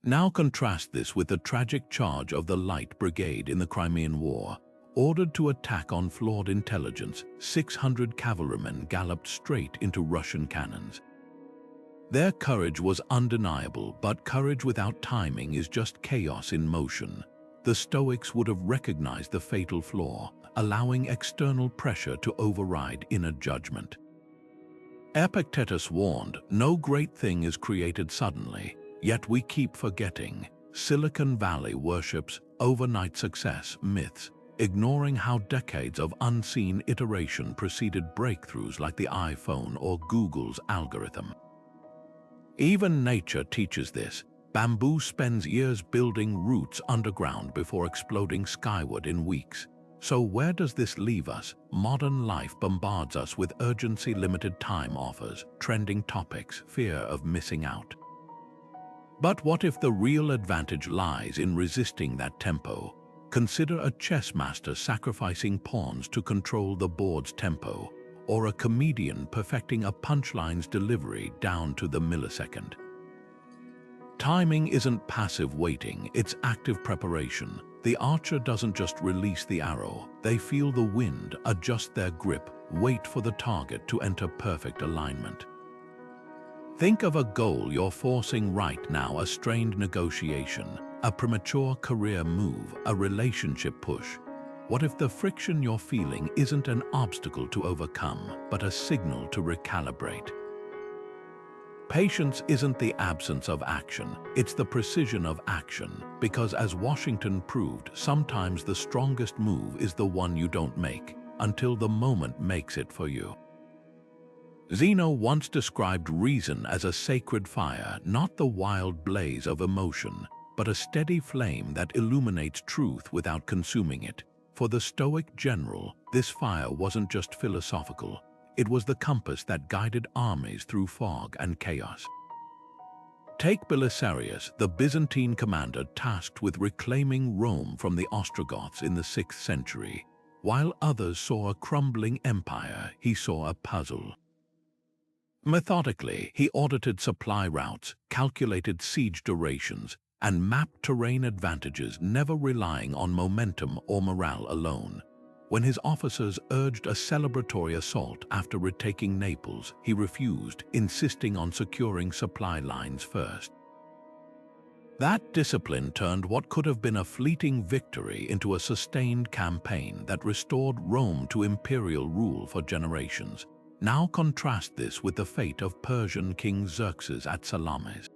Now contrast this with the tragic charge of the Light Brigade in the Crimean War. Ordered to attack on flawed intelligence, 600 cavalrymen galloped straight into Russian cannons. Their courage was undeniable, but courage without timing is just chaos in motion. The Stoics would have recognized the fatal flaw, allowing external pressure to override inner judgment. Epictetus warned, "No great thing is created suddenly, yet we keep forgetting." Silicon Valley worships overnight success myths, ignoring how decades of unseen iteration preceded breakthroughs like the iPhone or Google's algorithm. Even nature teaches this. Bamboo spends years building roots underground before exploding skyward in weeks. So where does this leave us? Modern life bombards us with urgency, limited time offers, trending topics, fear of missing out. But what if the real advantage lies in resisting that tempo? Consider a chess master sacrificing pawns to control the board's tempo, or a comedian perfecting a punchline's delivery down to the millisecond. Timing isn't passive waiting, it's active preparation. The archer doesn't just release the arrow, they feel the wind, adjust their grip, wait for the target to enter perfect alignment. Think of a goal you're forcing right now, a strained negotiation, a premature career move, a relationship push. What if the friction you're feeling isn't an obstacle to overcome, but a signal to recalibrate? Patience isn't the absence of action, it's the precision of action, because as Washington proved, sometimes the strongest move is the one you don't make, until the moment makes it for you. Zeno once described reason as a sacred fire, not the wild blaze of emotion, but a steady flame that illuminates truth without consuming it. For the Stoic general, this fire wasn't just philosophical, it was the compass that guided armies through fog and chaos. Take Belisarius, the Byzantine commander tasked with reclaiming Rome from the Ostrogoths in the 6th century. While others saw a crumbling empire, he saw a puzzle. Methodically, he audited supply routes, calculated siege durations, and mapped terrain advantages, never relying on momentum or morale alone. When his officers urged a celebratory assault after retaking Naples, he refused, insisting on securing supply lines first. That discipline turned what could have been a fleeting victory into a sustained campaign that restored Rome to imperial rule for generations. Now contrast this with the fate of Persian King Xerxes at Salamis.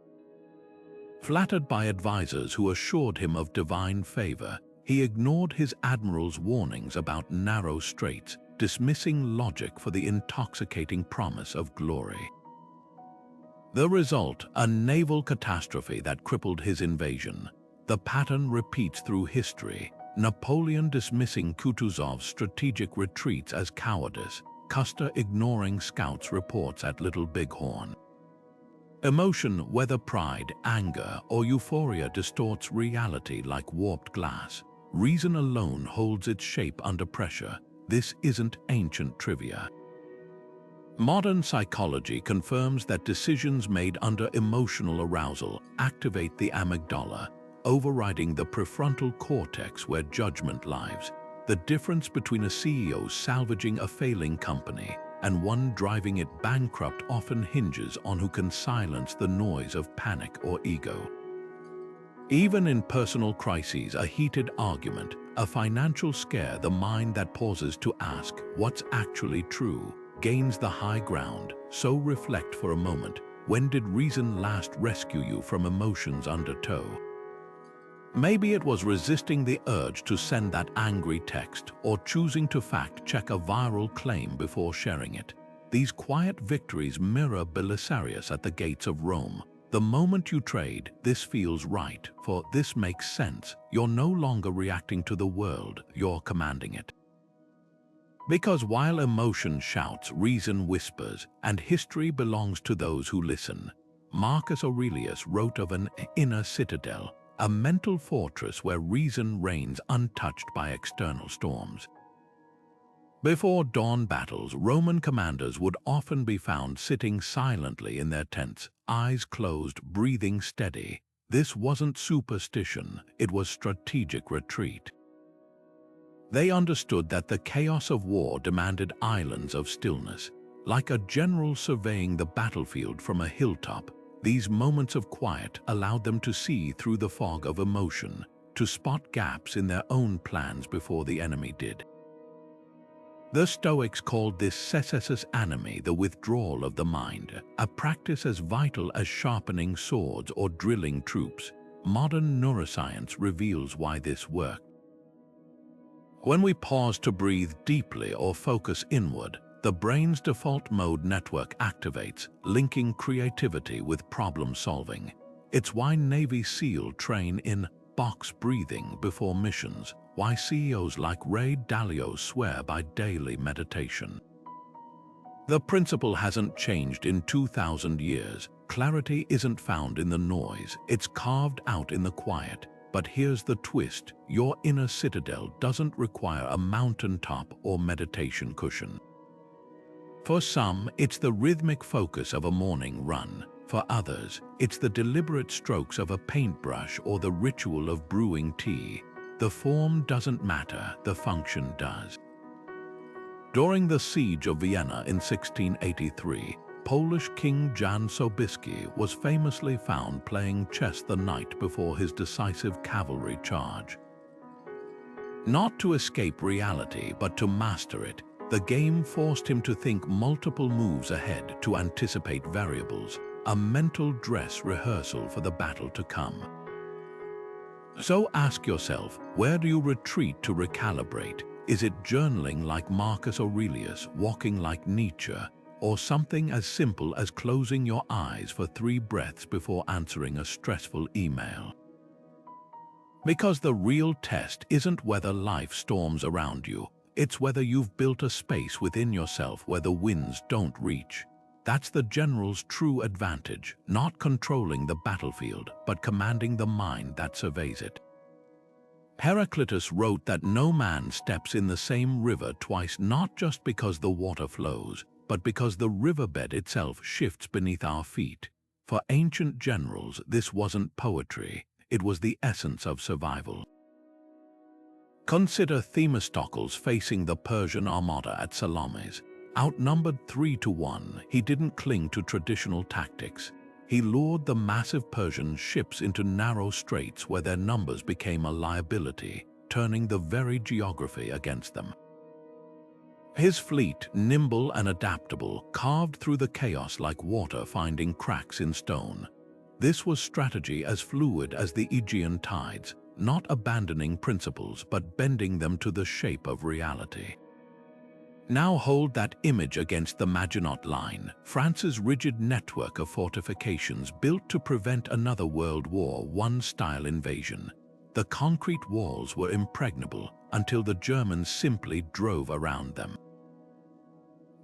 Flattered by advisors who assured him of divine favor, he ignored his admiral's warnings about narrow straits, dismissing logic for the intoxicating promise of glory. The result, a naval catastrophe that crippled his invasion. The pattern repeats through history, Napoleon dismissing Kutuzov's strategic retreats as cowardice, Custer ignoring scouts' reports at Little Bighorn. Emotion, whether pride, anger, or euphoria, distorts reality like warped glass. Reason alone holds its shape under pressure. This isn't ancient trivia. Modern psychology confirms that decisions made under emotional arousal activate the amygdala, overriding the prefrontal cortex where judgment lives. The difference between a CEO salvaging a failing company and one driving it bankrupt often hinges on who can silence the noise of panic or ego. Even in personal crises, a heated argument, a financial scare, the mind that pauses to ask what's actually true gains the high ground. So reflect for a moment. When did reason last rescue you from emotions under tow? Maybe it was resisting the urge to send that angry text or choosing to fact-check a viral claim before sharing it. These quiet victories mirror Belisarius at the gates of Rome. The moment you trade, "This feels right," for "this makes sense," you're no longer reacting to the world, you're commanding it. Because while emotion shouts, reason whispers, and history belongs to those who listen, Marcus Aurelius wrote of an inner citadel, a mental fortress where reason reigns untouched by external storms. Before dawn battles, Roman commanders would often be found sitting silently in their tents, eyes closed, breathing steady. This wasn't superstition, it was strategic retreat. They understood that the chaos of war demanded islands of stillness. Like a general surveying the battlefield from a hilltop, these moments of quiet allowed them to see through the fog of emotion, to spot gaps in their own plans before the enemy did. The Stoics called this cessatus animi, the withdrawal of the mind, a practice as vital as sharpening swords or drilling troops. Modern neuroscience reveals why this worked. When we pause to breathe deeply or focus inward, the brain's default mode network activates, linking creativity with problem solving. It's why Navy SEAL train in box breathing before missions, why CEOs like Ray Dalio swear by daily meditation. The principle hasn't changed in 2,000 years. Clarity isn't found in the noise, it's carved out in the quiet. But here's the twist, your inner citadel doesn't require a mountaintop or meditation cushion. For some, it's the rhythmic focus of a morning run. For others, it's the deliberate strokes of a paintbrush or the ritual of brewing tea. The form doesn't matter, the function does. During the siege of Vienna in 1683, Polish King Jan Sobieski was famously found playing chess the night before his decisive cavalry charge. Not to escape reality, but to master it, the game forced him to think multiple moves ahead, to anticipate variables, a mental dress rehearsal for the battle to come. So ask yourself, where do you retreat to recalibrate? Is it journaling like Marcus Aurelius, walking like Nietzsche, or something as simple as closing your eyes for 3 breaths before answering a stressful email? Because the real test isn't whether life storms around you, it's whether you've built a space within yourself where the winds don't reach. That's the general's true advantage, not controlling the battlefield, but commanding the mind that surveys it. Heraclitus wrote that no man steps in the same river twice, not just because the water flows, but because the riverbed itself shifts beneath our feet. For ancient generals, this wasn't poetry, it was the essence of survival. Consider Themistocles facing the Persian armada at Salamis. Outnumbered 3-1, he didn't cling to traditional tactics. He lured the massive Persian ships into narrow straits where their numbers became a liability, turning the very geography against them. His fleet, nimble and adaptable, carved through the chaos like water finding cracks in stone. This was strategy as fluid as the Aegean tides, not abandoning principles but bending them to the shape of reality. Now hold that image against the Maginot Line, France's rigid network of fortifications built to prevent another World War I-style invasion. The concrete walls were impregnable until the Germans simply drove around them.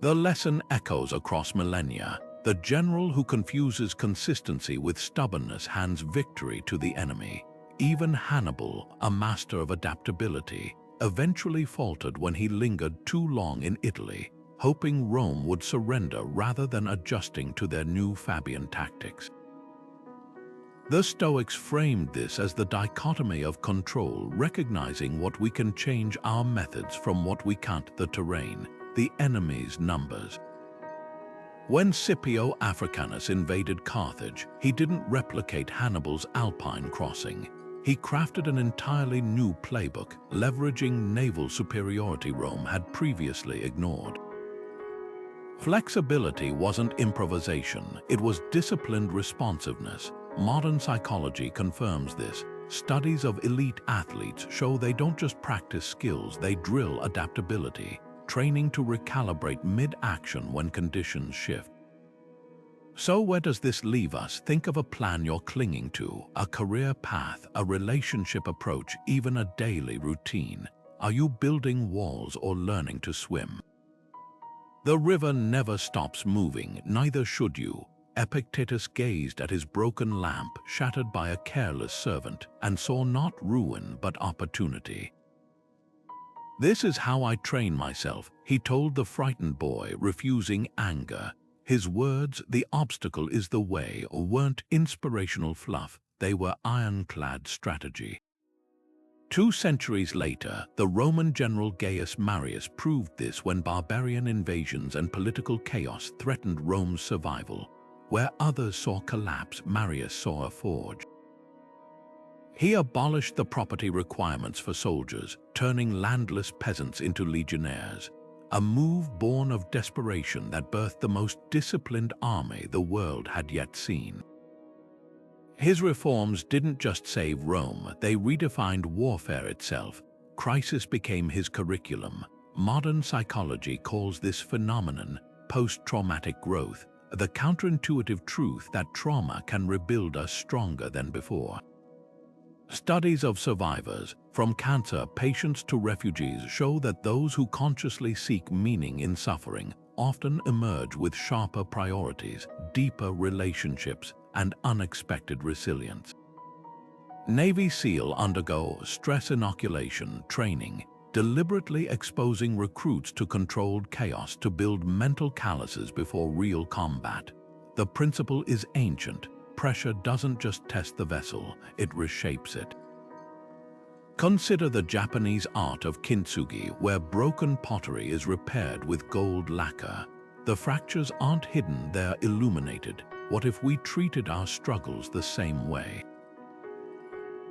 The lesson echoes across millennia. The general who confuses consistency with stubbornness hands victory to the enemy. Even Hannibal, a master of adaptability, eventually faltered when he lingered too long in Italy, hoping Rome would surrender rather than adjusting to their new Fabian tactics. The Stoics framed this as the dichotomy of control, recognizing what we can change our methods from what we can't, the terrain, the enemy's numbers. When Scipio Africanus invaded Carthage, he didn't replicate Hannibal's Alpine crossing. He crafted an entirely new playbook, leveraging naval superiority Rome had previously ignored. Flexibility wasn't improvisation, it was disciplined responsiveness. Modern psychology confirms this. Studies of elite athletes show they don't just practice skills, they drill adaptability, training to recalibrate mid-action when conditions shift. So where does this leave us? Think of a plan you're clinging to, a career path, a relationship approach, even a daily routine. Are you building walls or learning to swim? The river never stops moving, neither should you. Epictetus gazed at his broken lamp shattered by a careless servant and saw not ruin but opportunity. This is how I train myself, he told the frightened boy, refusing anger. His words, "the obstacle is the way," weren't inspirational fluff, they were ironclad strategy. 2 centuries later, the Roman general Gaius Marius proved this when barbarian invasions and political chaos threatened Rome's survival. Where others saw collapse, Marius saw a forge. He abolished the property requirements for soldiers, turning landless peasants into legionnaires, a move born of desperation that birthed the most disciplined army the world had yet seen. His reforms didn't just save Rome, they redefined warfare itself. Crisis became his curriculum. Modern psychology calls this phenomenon post-traumatic growth, the counterintuitive truth that trauma can rebuild us stronger than before. Studies of survivors, from cancer patients to refugees, show that those who consciously seek meaning in suffering often emerge with sharper priorities, deeper relationships, and unexpected resilience. Navy SEAL undergo stress inoculation training, deliberately exposing recruits to controlled chaos to build mental calluses before real combat. The principle is ancient. Pressure doesn't just test the vessel, it reshapes it. Consider the Japanese art of kintsugi, where broken pottery is repaired with gold lacquer. The fractures aren't hidden, they're illuminated. What if we treated our struggles the same way?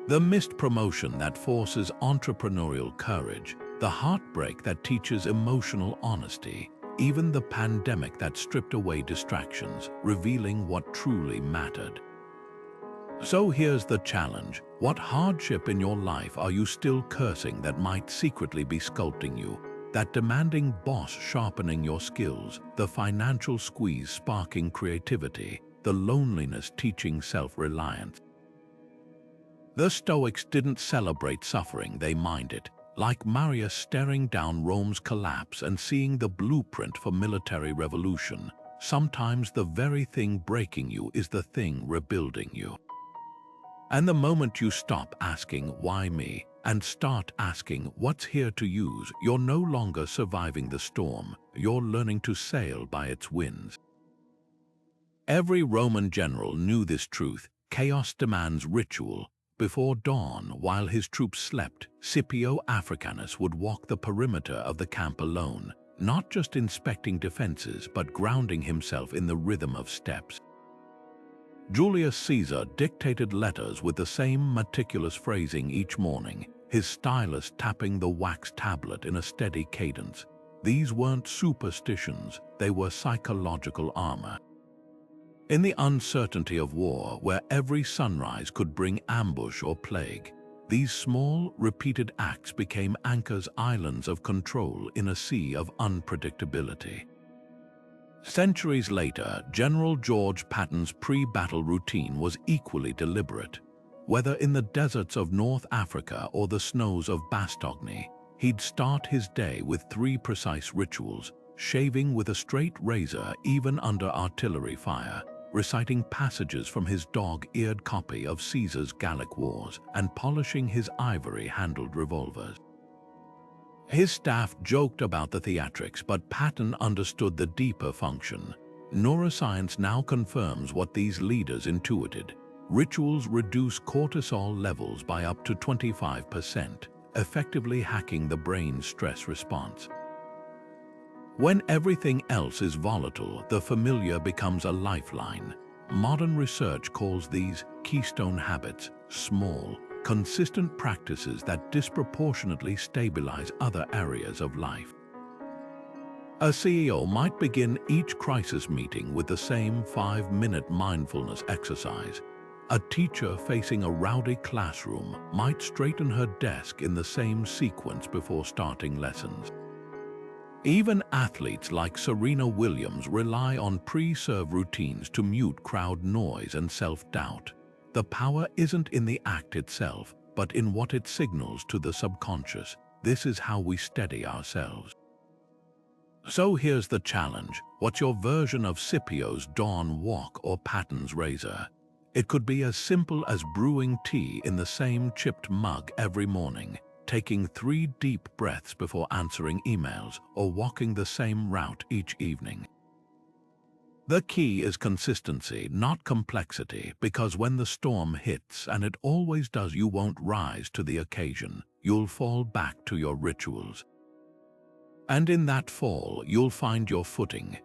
The missed promotion that forces entrepreneurial courage, the heartbreak that teaches emotional honesty, even the pandemic that stripped away distractions, revealing what truly mattered. So here's the challenge. What hardship in your life are you still cursing that might secretly be sculpting you? That demanding boss sharpening your skills, the financial squeeze sparking creativity, the loneliness teaching self-reliance. The Stoics didn't celebrate suffering, they mined it. Like Marius staring down Rome's collapse and seeing the blueprint for military revolution, sometimes the very thing breaking you is the thing rebuilding you. And the moment you stop asking, "Why me?" and start asking, "What's here to use?" you're no longer surviving the storm, you're learning to sail by its winds. Every Roman general knew this truth. Chaos demands ritual. Before dawn, while his troops slept, Scipio Africanus would walk the perimeter of the camp alone, not just inspecting defenses but grounding himself in the rhythm of steps. Julius Caesar dictated letters with the same meticulous phrasing each morning, his stylus tapping the wax tablet in a steady cadence. These weren't superstitions, they were psychological armor. In the uncertainty of war, where every sunrise could bring ambush or plague, these small, repeated acts became anchors, islands of control in a sea of unpredictability. Centuries later, General George Patton's pre-battle routine was equally deliberate. Whether in the deserts of North Africa or the snows of Bastogne, he'd start his day with 3 precise rituals: shaving with a straight razor even under artillery fire, reciting passages from his dog-eared copy of Caesar's Gallic Wars, and polishing his ivory-handled revolvers. His staff joked about the theatrics, but Patton understood the deeper function. Neuroscience now confirms what these leaders intuited. Rituals reduce cortisol levels by up to 25%, effectively hacking the brain's stress response. When everything else is volatile, the familiar becomes a lifeline. Modern research calls these keystone habits, small, consistent practices that disproportionately stabilize other areas of life. A CEO might begin each crisis meeting with the same 5-minute mindfulness exercise. A teacher facing a rowdy classroom might straighten her desk in the same sequence before starting lessons. Even athletes like Serena Williams rely on pre-serve routines to mute crowd noise and self-doubt. The power isn't in the act itself, but in what it signals to the subconscious. This is how we steady ourselves. So here's the challenge. What's your version of Scipio's dawn walk or Patton's razor? It could be as simple as brewing tea in the same chipped mug every morning, taking 3 deep breaths before answering emails, or walking the same route each evening. The key is consistency, not complexity, because when the storm hits, and it always does, you won't rise to the occasion. You'll fall back to your rituals. And in that fall, you'll find your footing.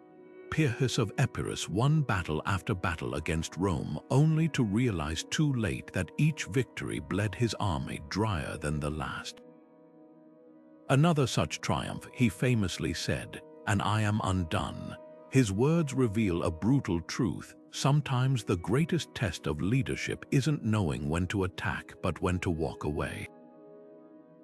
Pyrrhus of Epirus won battle after battle against Rome, only to realize too late that each victory bled his army drier than the last. Another such triumph, he famously said, "And I am undone." His words reveal a brutal truth. Sometimes the greatest test of leadership isn't knowing when to attack, but when to walk away.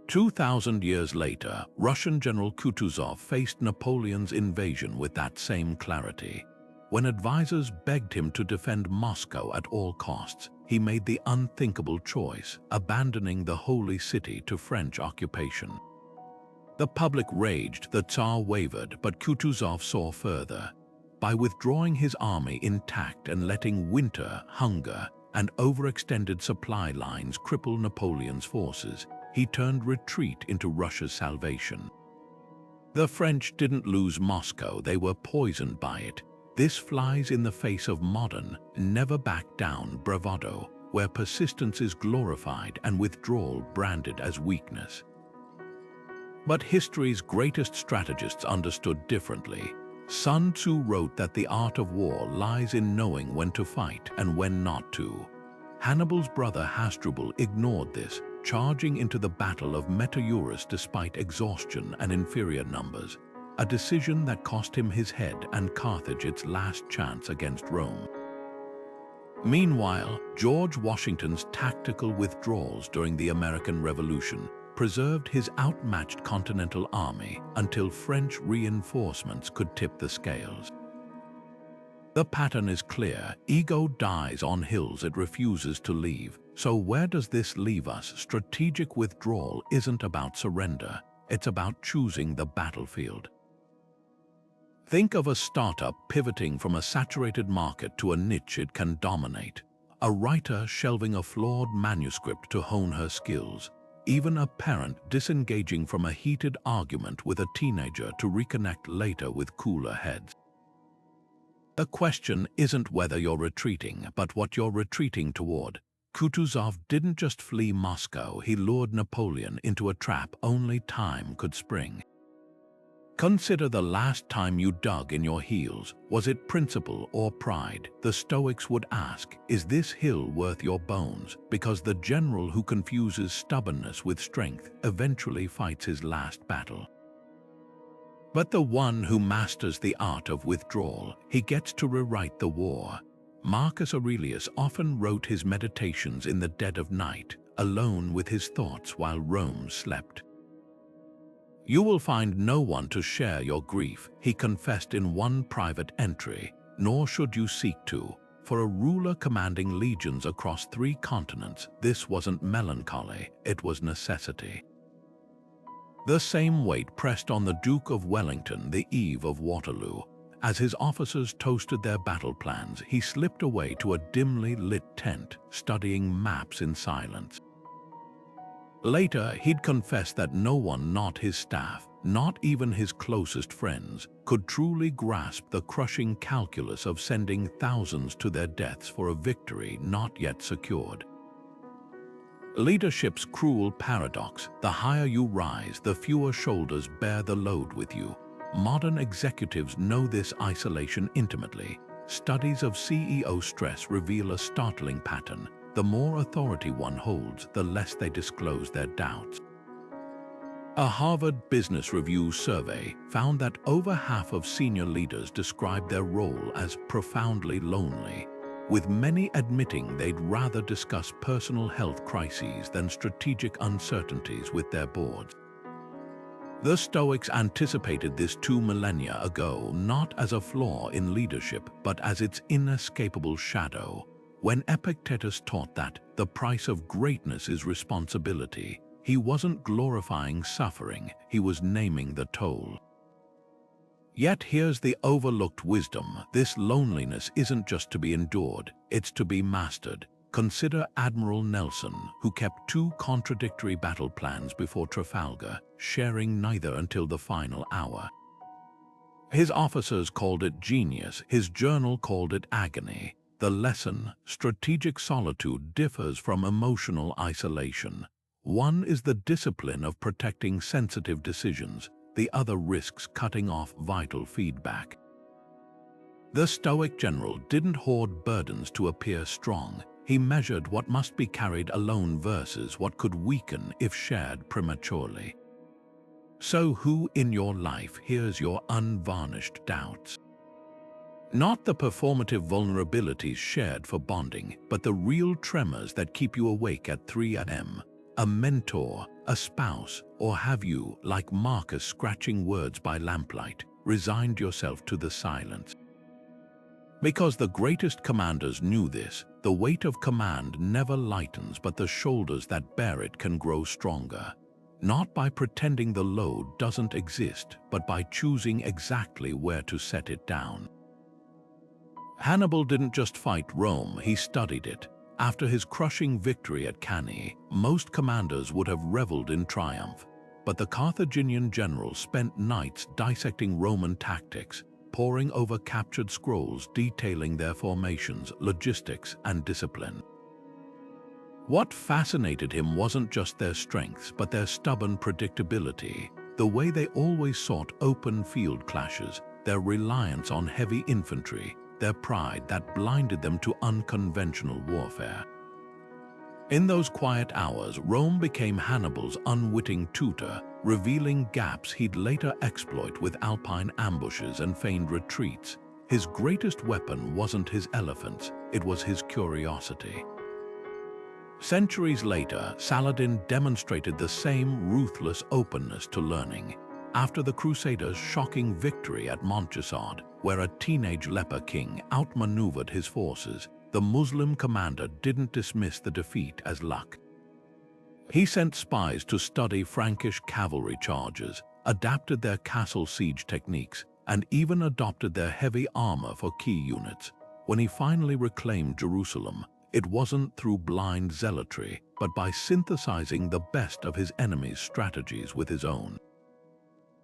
2,000 years later, Russian General Kutuzov faced Napoleon's invasion with that same clarity. When advisors begged him to defend Moscow at all costs, he made the unthinkable choice, abandoning the holy city to French occupation. The public raged, the Tsar wavered, but Kutuzov saw further. By withdrawing his army intact and letting winter, hunger, and overextended supply lines cripple Napoleon's forces, he turned retreat into Russia's salvation. The French didn't lose Moscow, they were poisoned by it. This flies in the face of modern, never back down bravado, where persistence is glorified and withdrawal branded as weakness. But history's greatest strategists understood differently. Sun Tzu wrote that the art of war lies in knowing when to fight and when not to. Hannibal's brother Hasdrubal ignored this, charging into the Battle of Metaurus despite exhaustion and inferior numbers, a decision that cost him his head and Carthage its last chance against Rome. Meanwhile, George Washington's tactical withdrawals during the American Revolution preserved his outmatched Continental Army until French reinforcements could tip the scales. The pattern is clear. Ego dies on hills it refuses to leave. So where does this leave us? Strategic withdrawal isn't about surrender. It's about choosing the battlefield. Think of a startup pivoting from a saturated market to a niche it can dominate. A writer shelving a flawed manuscript to hone her skills. Even a parent disengaging from a heated argument with a teenager to reconnect later with cooler heads. The question isn't whether you're retreating, but what you're retreating toward. Kutuzov didn't just flee Moscow, he lured Napoleon into a trap only time could spring. Consider the last time you dug in your heels. Was it principle or pride? The Stoics would ask, is this hill worth your bones? Because the general who confuses stubbornness with strength eventually fights his last battle. But the one who masters the art of withdrawal, he gets to rewrite the war. Marcus Aurelius often wrote his meditations in the dead of night, alone with his thoughts while Rome slept. You will find no one to share your grief, he confessed in one private entry, nor should you seek to. For a ruler commanding legions across 3 continents, this wasn't melancholy, it was necessity. The same weight pressed on the Duke of Wellington the eve of Waterloo. As his officers toasted their battle plans, he slipped away to a dimly lit tent, studying maps in silence. Later, he'd confess that no one, not his staff, not even his closest friends, could truly grasp the crushing calculus of sending thousands to their deaths for a victory not yet secured. Leadership's cruel paradox: the higher you rise, the fewer shoulders bear the load with you. Modern executives know this isolation intimately. Studies of CEO stress reveal a startling pattern. The more authority one holds, the less they disclose their doubts. A Harvard Business Review survey found that over half of senior leaders described their role as profoundly lonely, with many admitting they'd rather discuss personal health crises than strategic uncertainties with their boards. The Stoics anticipated this 2 millennia ago, not as a flaw in leadership, but as its inescapable shadow. When Epictetus taught that the price of greatness is responsibility, He wasn't glorifying suffering, he was naming the toll. Yet here's the overlooked wisdom: this loneliness isn't just to be endured, it's to be mastered. Consider Admiral Nelson, who kept two contradictory battle plans before Trafalgar, sharing neither until the final hour. His officers called it genius, his journal called it agony. The lesson: strategic solitude differs from emotional isolation. One is the discipline of protecting sensitive decisions, the other risks cutting off vital feedback. The Stoic general didn't hoard burdens to appear strong. He measured what must be carried alone versus what could weaken if shared prematurely. So who in your life hears your unvarnished doubts? Not the performative vulnerabilities shared for bonding, but the real tremors that keep you awake at 3 a.m. A mentor, a spouse, or have you, like Marcus scratching words by lamplight, resigned yourself to the silence? Because the greatest commanders knew this, the weight of command never lightens, but the shoulders that bear it can grow stronger. Not by pretending the load doesn't exist, but by choosing exactly where to set it down. Hannibal didn't just fight Rome, he studied it. After his crushing victory at Cany, most commanders would have reveled in triumph. But the Carthaginian general spent nights dissecting Roman tactics, poring over captured scrolls detailing their formations, logistics, and discipline. What fascinated him wasn't just their strengths, but their stubborn predictability, the way they always sought open field clashes, their reliance on heavy infantry, their pride that blinded them to unconventional warfare. In those quiet hours, Rome became Hannibal's unwitting tutor, revealing gaps he'd later exploit with alpine ambushes and feigned retreats. His greatest weapon wasn't his elephants, it was his curiosity. Centuries later, Saladin demonstrated the same ruthless openness to learning. After the Crusaders' shocking victory at Montjuic, where a teenage leper king outmaneuvered his forces, the Muslim commander didn't dismiss the defeat as luck. He sent spies to study Frankish cavalry charges, adapted their castle siege techniques, and even adopted their heavy armor for key units. When he finally reclaimed Jerusalem, it wasn't through blind zealotry, but by synthesizing the best of his enemy's strategies with his own.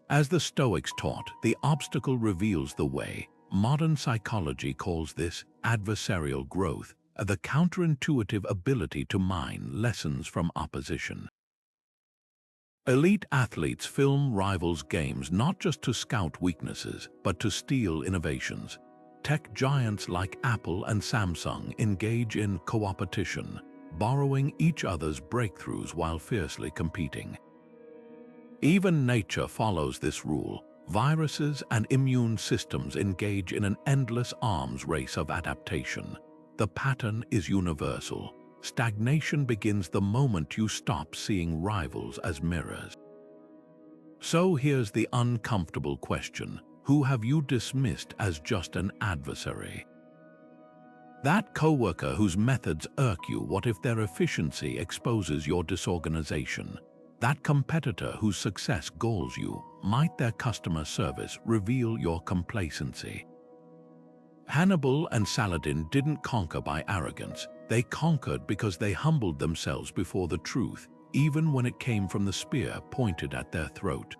As the Stoics taught, the obstacle reveals the way. Modern psychology calls this adversarial growth, the counterintuitive ability to mine lessons from opposition. Elite athletes film rivals' games not just to scout weaknesses, but to steal innovations. Tech giants like Apple and Samsung engage in co-opetition, borrowing each other's breakthroughs while fiercely competing. Even nature follows this rule. Viruses and immune systems engage in an endless arms race of adaptation. The pattern is universal. Stagnation begins the moment you stop seeing rivals as mirrors. So here's the uncomfortable question: who have you dismissed as just an adversary? That coworker whose methods irk you, what if their efficiency exposes your disorganization? That competitor whose success galls you, might their customer service reveal your complacency? Hannibal and Saladin didn't conquer by arrogance. They conquered because they humbled themselves before the truth, even when it came from the spear pointed at their throat.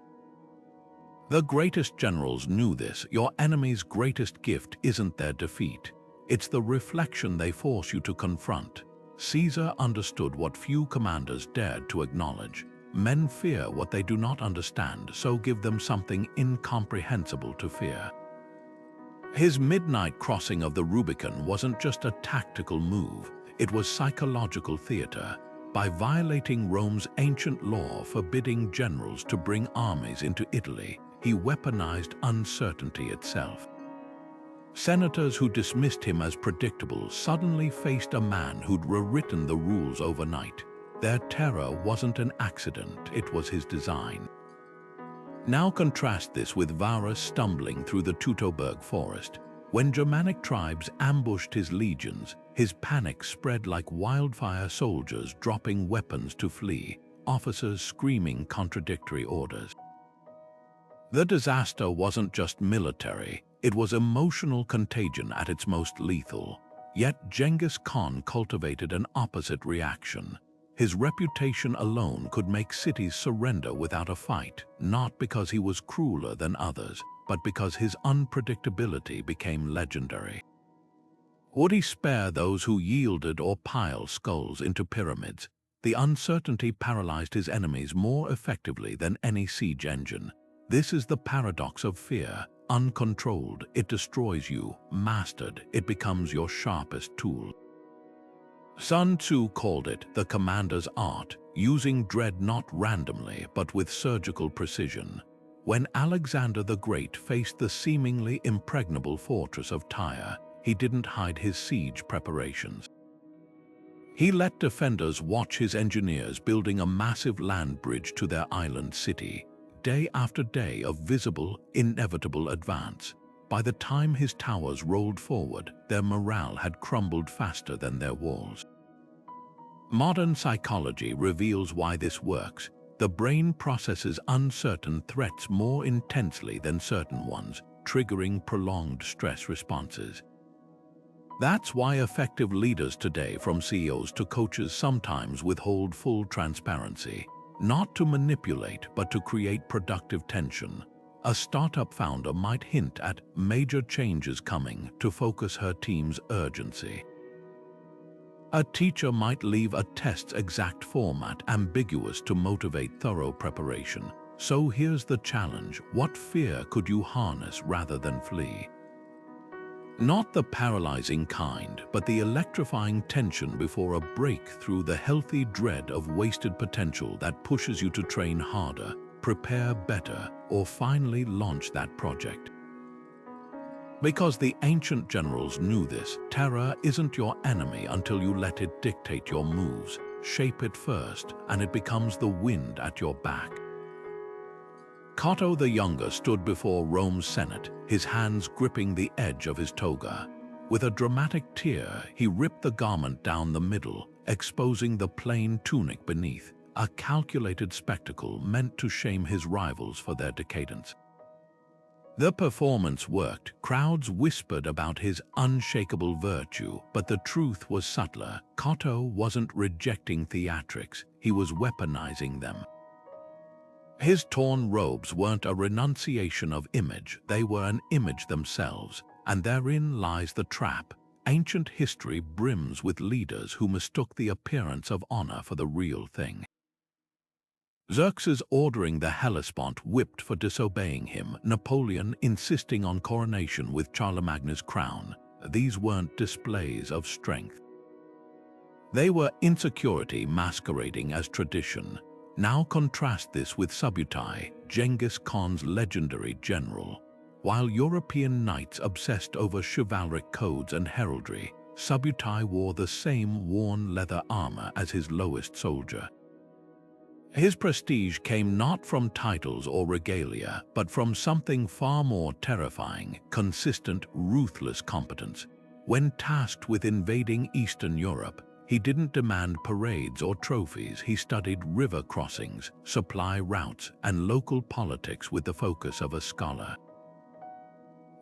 The greatest generals knew this. Your enemy's greatest gift isn't their defeat. It's the reflection they force you to confront. Caesar understood what few commanders dared to acknowledge. Men fear what they do not understand, so give them something incomprehensible to fear. His midnight crossing of the Rubicon wasn't just a tactical move, it was psychological theater. By violating Rome's ancient law forbidding generals to bring armies into Italy, he weaponized uncertainty itself. Senators who dismissed him as predictable suddenly faced a man who'd rewritten the rules overnight. Their terror wasn't an accident, it was his design. Now contrast this with Varus stumbling through the Teutoburg forest. When Germanic tribes ambushed his legions, his panic spread like wildfire, soldiers dropping weapons to flee. officers screaming contradictory orders. The disaster wasn't just military, it was emotional contagion at its most lethal. Yet Genghis Khan cultivated an opposite reaction. His reputation alone could make cities surrender without a fight, not because he was crueler than others, but because his unpredictability became legendary. Would he spare those who yielded or pile skulls into pyramids? The uncertainty paralyzed his enemies more effectively than any siege engine. This is the paradox of fear. Uncontrolled, it destroys you. Mastered, it becomes your sharpest tool. Sun Tzu called it the commander's art, using dread not randomly but with surgical precision. When Alexander the Great faced the seemingly impregnable fortress of Tyre, he didn't hide his siege preparations. He let defenders watch his engineers building a massive land bridge to their island city, day after day of visible, inevitable advance. By the time his towers rolled forward, their morale had crumbled faster than their walls. Modern psychology reveals why this works. The brain processes uncertain threats more intensely than certain ones, triggering prolonged stress responses. That's why effective leaders today, from CEOs to coaches, sometimes withhold full transparency, not to manipulate but to create productive tension. A startup founder might hint at major changes coming to focus her team's urgency. A teacher might leave a test's exact format ambiguous to motivate thorough preparation. So here's the challenge: what fear could you harness rather than flee? Not the paralyzing kind, but the electrifying tension before a break, through the healthy dread of wasted potential that pushes you to train harder, prepare better, or finally launch that project. Because the ancient generals knew this, terror isn't your enemy until you let it dictate your moves. Shape it first, and it becomes the wind at your back. Cato the Younger stood before Rome's Senate, his hands gripping the edge of his toga. With a dramatic tear, he ripped the garment down the middle, exposing the plain tunic beneath, a calculated spectacle meant to shame his rivals for their decadence. The performance worked. Crowds whispered about his unshakable virtue, but the truth was subtler. Cato wasn't rejecting theatrics, he was weaponizing them. His torn robes weren't a renunciation of image, they were an image themselves, and therein lies the trap. Ancient history brims with leaders who mistook the appearance of honor for the real thing. Xerxes ordering the Hellespont whipped for disobeying him, Napoleon insisting on coronation with Charlemagne's crown. These weren't displays of strength. They were insecurity masquerading as tradition. Now contrast this with Subutai, Genghis Khan's legendary general. While European knights obsessed over chivalric codes and heraldry, Subutai wore the same worn leather armor as his lowest soldier. His prestige came not from titles or regalia, but from something far more terrifying: consistent, ruthless competence. When tasked with invading Eastern Europe, he didn't demand parades or trophies. He studied river crossings, supply routes, and local politics with the focus of a scholar.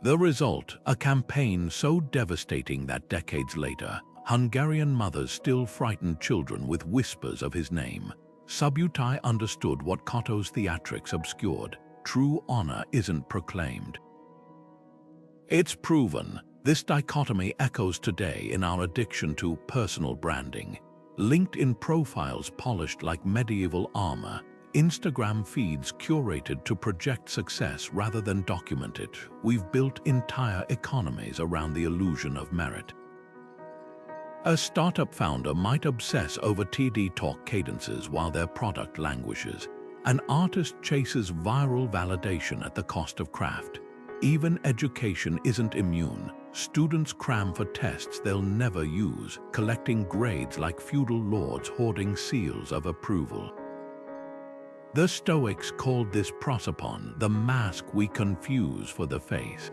The result, a campaign so devastating that decades later, Hungarian mothers still frightened children with whispers of his name. Subutai understood what Cato's theatrics obscured. True honor isn't proclaimed. It's proven. This dichotomy echoes today in our addiction to personal branding. LinkedIn profiles polished like medieval armor, Instagram feeds curated to project success rather than document it. We've built entire economies around the illusion of merit. A startup founder might obsess over TED Talk cadences while their product languishes. An artist chases viral validation at the cost of craft. Even education isn't immune. Students cram for tests they'll never use, collecting grades like feudal lords hoarding seals of approval. The Stoics called this prosopon, the mask we confuse for the face.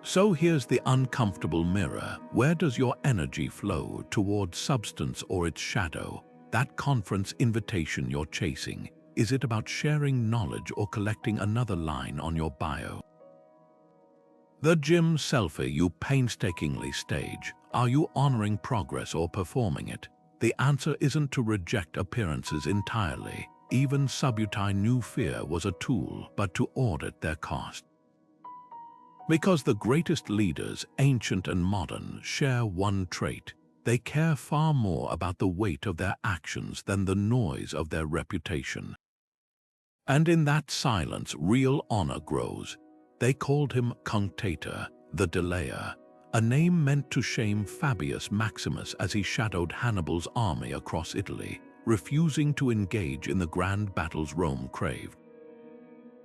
So here's the uncomfortable mirror. Where does your energy flow, towards substance or its shadow? that conference invitation you're chasing? Is it about sharing knowledge or collecting another line on your bio? The gym selfie you painstakingly stage, are you honoring progress or performing it? The answer isn't to reject appearances entirely. Even subutile new fear was a tool, but to audit their cost. Because the greatest leaders, ancient and modern, share one trait. They care far more about the weight of their actions than the noise of their reputation. And in that silence, real honor grows. They called him Cunctator, the delayer, a name meant to shame Fabius Maximus as he shadowed Hannibal's army across Italy, refusing to engage in the grand battles Rome craved.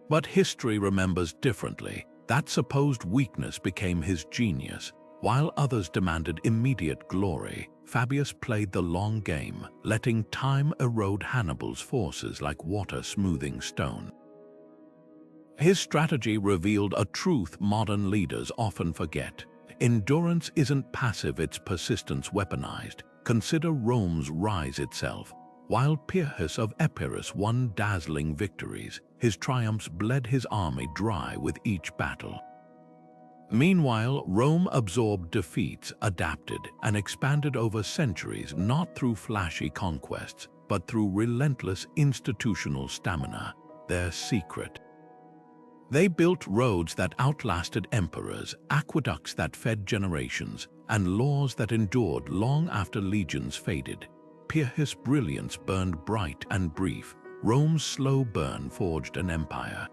But history remembers differently. That supposed weakness became his genius. While others demanded immediate glory, Fabius played the long game, letting time erode Hannibal's forces like water smoothing stone. His strategy revealed a truth modern leaders often forget. Endurance isn't passive, it's persistence weaponized. Consider Rome's rise itself. While Pyrrhus of Epirus won dazzling victories, his triumphs bled his army dry with each battle. Meanwhile, Rome absorbed defeats, adapted, and expanded over centuries, not through flashy conquests, but through relentless institutional stamina, their secret. They built roads that outlasted emperors, aqueducts that fed generations, and laws that endured long after legions faded. Pyrrhus' brilliance burned bright and brief. Rome's slow burn forged an empire.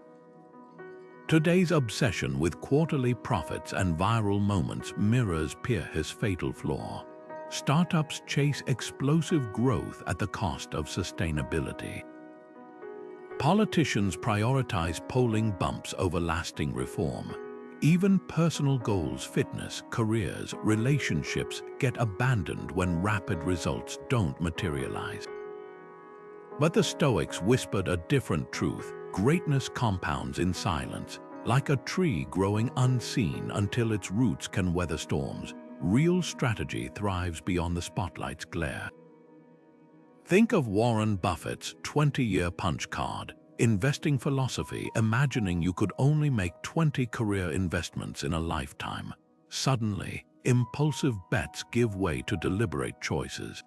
Today's obsession with quarterly profits and viral moments mirrors Pyrrhus' fatal flaw. Startups chase explosive growth at the cost of sustainability. Politicians prioritize polling bumps over lasting reform. Even personal goals, fitness, careers, relationships get abandoned when rapid results don't materialize. But the Stoics whispered a different truth. Greatness compounds in silence, like a tree growing unseen until its roots can weather storms. Real strategy thrives beyond the spotlight's glare. Think of Warren Buffett's 20-year punch card. Investing philosophy, imagining you could only make 20 career investments in a lifetime. Suddenly, impulsive bets give way to deliberate choices.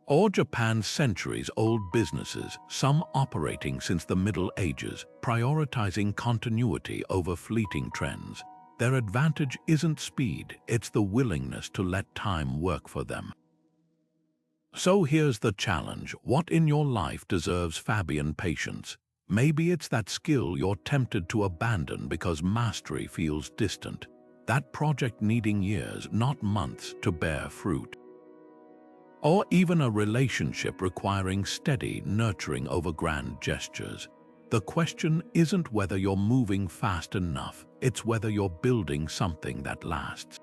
Or Japan's centuries-old businesses, some operating since the Middle Ages, prioritizing continuity over fleeting trends. Their advantage isn't speed, it's the willingness to let time work for them. So here's the challenge. What in your life deserves Fabian patience? Maybe it's that skill you're tempted to abandon because mastery feels distant. That project needing years, not months, to bear fruit. Or even a relationship requiring steady nurturing over grand gestures. The question isn't whether you're moving fast enough, it's whether you're building something that lasts.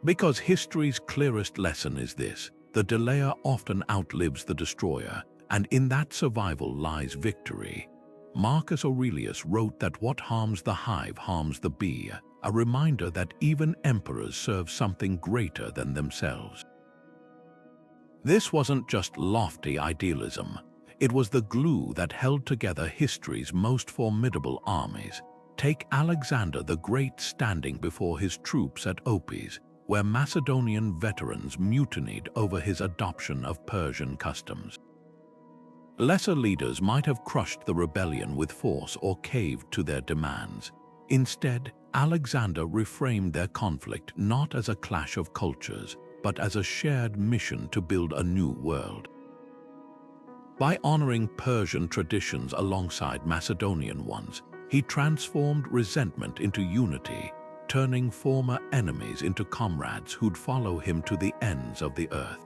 Because history's clearest lesson is this: the delayer often outlives the destroyer, and in that survival lies victory. Marcus Aurelius wrote that what harms the hive harms the bee, a reminder that even emperors serve something greater than themselves. This wasn't just lofty idealism. It was the glue that held together history's most formidable armies. Take Alexander the Great standing before his troops at Opis, where Macedonian veterans mutinied over his adoption of Persian customs. Lesser leaders might have crushed the rebellion with force or caved to their demands. Instead, Alexander reframed their conflict not as a clash of cultures, but as a shared mission to build a new world. By honoring Persian traditions alongside Macedonian ones, he transformed resentment into unity, turning former enemies into comrades who'd follow him to the ends of the earth.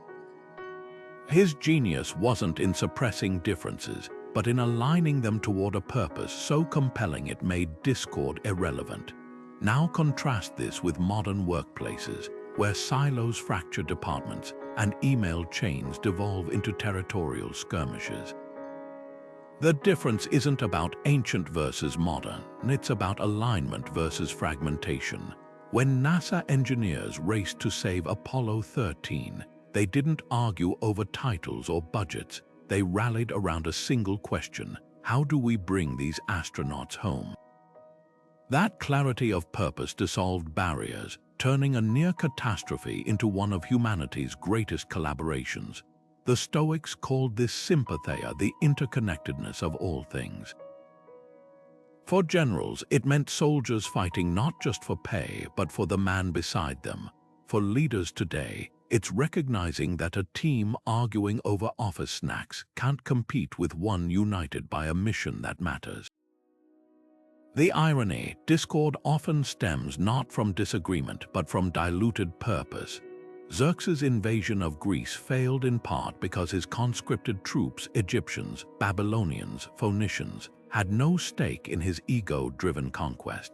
His genius wasn't in suppressing differences, but in aligning them toward a purpose so compelling it made discord irrelevant. Now contrast this with modern workplaces, where silos fracture departments and email chains devolve into territorial skirmishes. The difference isn't about ancient versus modern, it's about alignment versus fragmentation. When NASA engineers raced to save Apollo 13, They didn't argue over titles or budgets. They rallied around a single question: how do we bring these astronauts home? That clarity of purpose dissolved barriers, turning a near catastrophe into one of humanity's greatest collaborations. The Stoics called this sympatheia, the interconnectedness of all things. For generals, it meant soldiers fighting not just for pay, but for the man beside them. For leaders today, it's recognizing that a team arguing over office snacks can't compete with one united by a mission that matters. The irony: discord often stems not from disagreement, but from diluted purpose. Xerxes' invasion of Greece failed in part because his conscripted troops, Egyptians, Babylonians, Phoenicians, had no stake in his ego-driven conquest.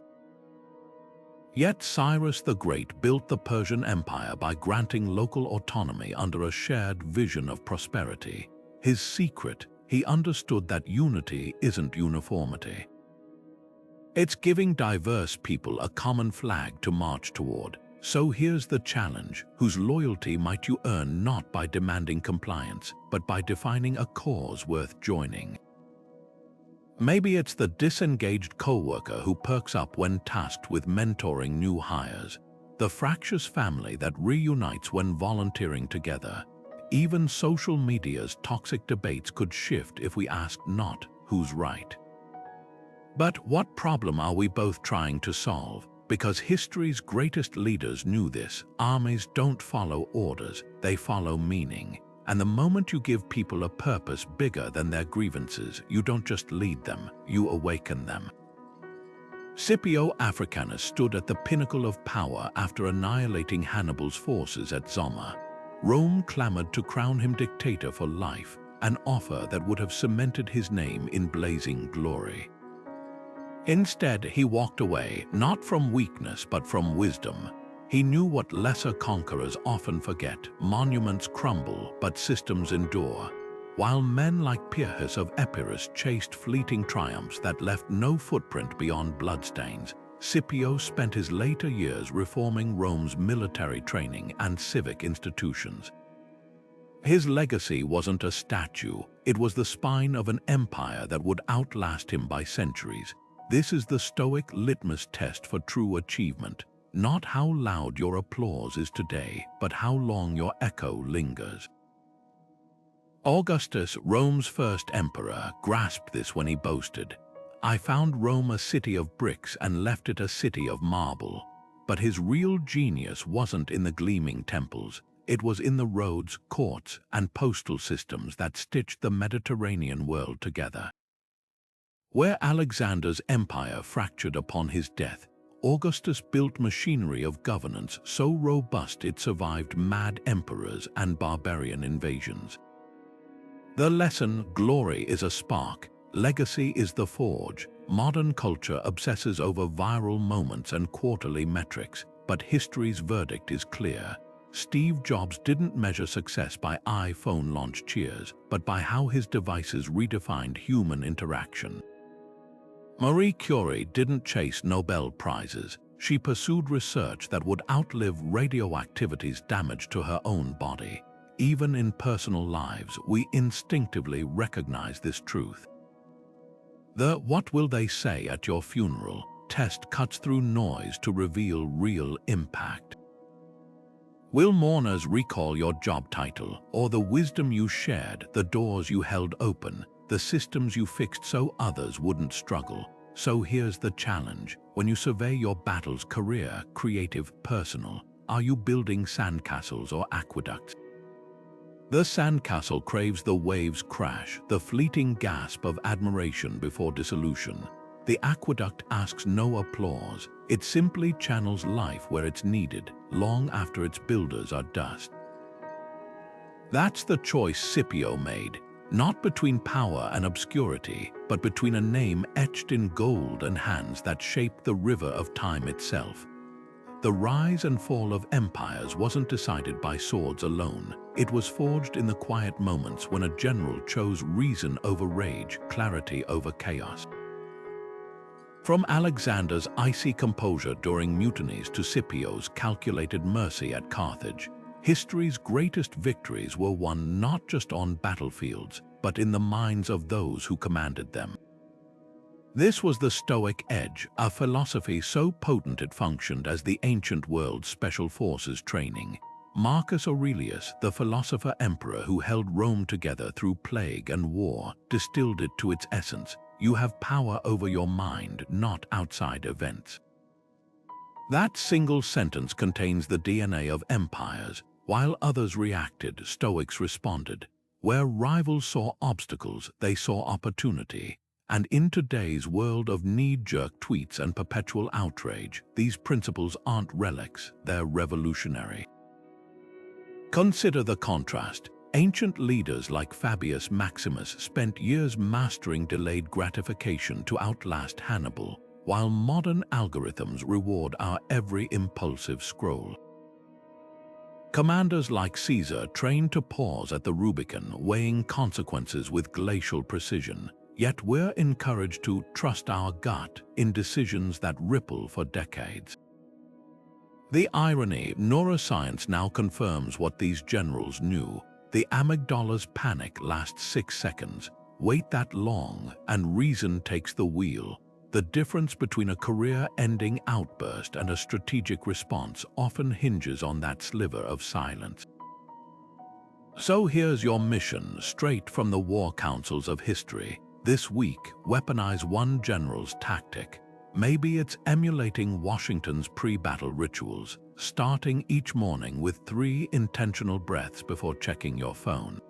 Yet Cyrus the Great built the Persian Empire by granting local autonomy under a shared vision of prosperity. His secret: he understood that unity isn't uniformity. It's giving diverse people a common flag to march toward. So here's the challenge: whose loyalty might you earn not by demanding compliance, but by defining a cause worth joining? Maybe it's the disengaged co-worker who perks up when tasked with mentoring new hires, the fractious family that reunites when volunteering together. Even social media's toxic debates could shift if we asked not who's right, but what problem are we both trying to solve? Because history's greatest leaders knew this: armies don't follow orders, they follow meaning. And the moment you give people a purpose bigger than their grievances, you don't just lead them, you awaken them. Scipio Africanus stood at the pinnacle of power after annihilating Hannibal's forces at Zoma. Rome clamored to crown him dictator for life, an offer that would have cemented his name in blazing glory. Instead, he walked away, not from weakness but from wisdom. He knew what lesser conquerors often forget: monuments crumble, but systems endure. While men like Pyrrhus of Epirus chased fleeting triumphs that left no footprint beyond bloodstains, Scipio spent his later years reforming Rome's military training and civic institutions. His legacy wasn't a statue, it was the spine of an empire that would outlast him by centuries. This is the Stoic litmus test for true achievement: not how loud your applause is today, but how long your echo lingers. Augustus, Rome's first emperor, grasped this when he boasted, "I found Rome a city of bricks and left it a city of marble." But his real genius wasn't in the gleaming temples. It was in the roads, courts, and postal systems that stitched the Mediterranean world together. Where Alexander's empire fractured upon his death, Augustus built machinery of governance so robust it survived mad emperors and barbarian invasions. The lesson: glory is a spark, legacy is the forge. Modern culture obsesses over viral moments and quarterly metrics, but history's verdict is clear. Steve Jobs didn't measure success by iPhone launch cheers, but by how his devices redefined human interaction. Marie Curie didn't chase Nobel Prizes. She pursued research that would outlive radioactivity's damage to her own body. Even in personal lives, we instinctively recognize this truth. The "what will they say at your funeral" test cuts through noise to reveal real impact. Will mourners recall your job title, or the wisdom you shared, the doors you held open, the systems you fixed so others wouldn't struggle? So here's the challenge: when you survey your battles, career, creative, personal, are you building sandcastles or aqueducts? The sandcastle craves the wave's crash, the fleeting gasp of admiration before dissolution. The aqueduct asks no applause. It simply channels life where it's needed, long after its builders are dust. That's the choice Scipio made, not between power and obscurity, but between a name etched in gold and hands that shaped the river of time itself. The rise and fall of empires wasn't decided by swords alone. It was forged in the quiet moments when a general chose reason over rage, clarity over chaos. From Alexander's icy composure during mutinies to Scipio's calculated mercy at Carthage, History's greatest victories were won not just on battlefields, but in the minds of those who commanded them. This was the Stoic edge, a philosophy so potent it functioned as the ancient world's special forces training. Marcus Aurelius, the philosopher-emperor who held Rome together through plague and war, distilled it to its essence: you have power over your mind, not outside events. That single sentence contains the DNA of empires. While others reacted, Stoics responded. Where rivals saw obstacles, they saw opportunity. And in today's world of knee-jerk tweets and perpetual outrage, these principles aren't relics, they're revolutionary. Consider the contrast. Ancient leaders like Fabius Maximus spent years mastering delayed gratification to outlast Hannibal, while modern algorithms reward our every impulsive scroll. Commanders like Caesar trained to pause at the Rubicon, weighing consequences with glacial precision. Yet we're encouraged to trust our gut in decisions that ripple for decades. The irony: neuroscience now confirms what these generals knew. The amygdala's panic lasts 6 seconds. Wait that long, and reason takes the wheel. The difference between a career-ending outburst and a strategic response often hinges on that sliver of silence. So here's your mission, straight from the war councils of history. This week, weaponize one general's tactic. Maybe it's emulating Washington's pre-battle rituals, starting each morning with 3 intentional breaths before checking your phone.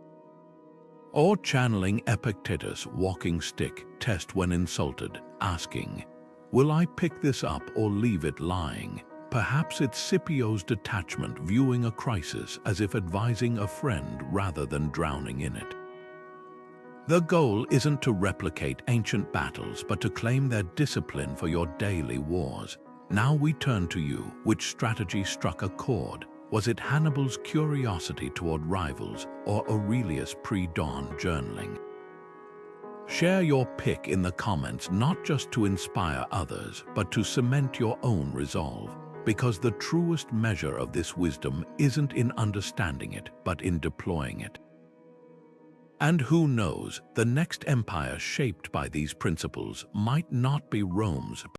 Or channeling Epictetus' walking stick test when insulted, asking, will I pick this up or leave it lying? Perhaps it's Scipio's detachment, viewing a crisis as if advising a friend rather than drowning in it. The goal isn't to replicate ancient battles, but to claim their discipline for your daily wars. Now we turn to you. Which strategy struck a chord? Was it Hannibal's curiosity toward rivals, or Aurelius' pre-dawn journaling? Share your pick in the comments, not just to inspire others, but to cement your own resolve. Because the truest measure of this wisdom isn't in understanding it, but in deploying it. And who knows, the next empire shaped by these principles might not be Rome's,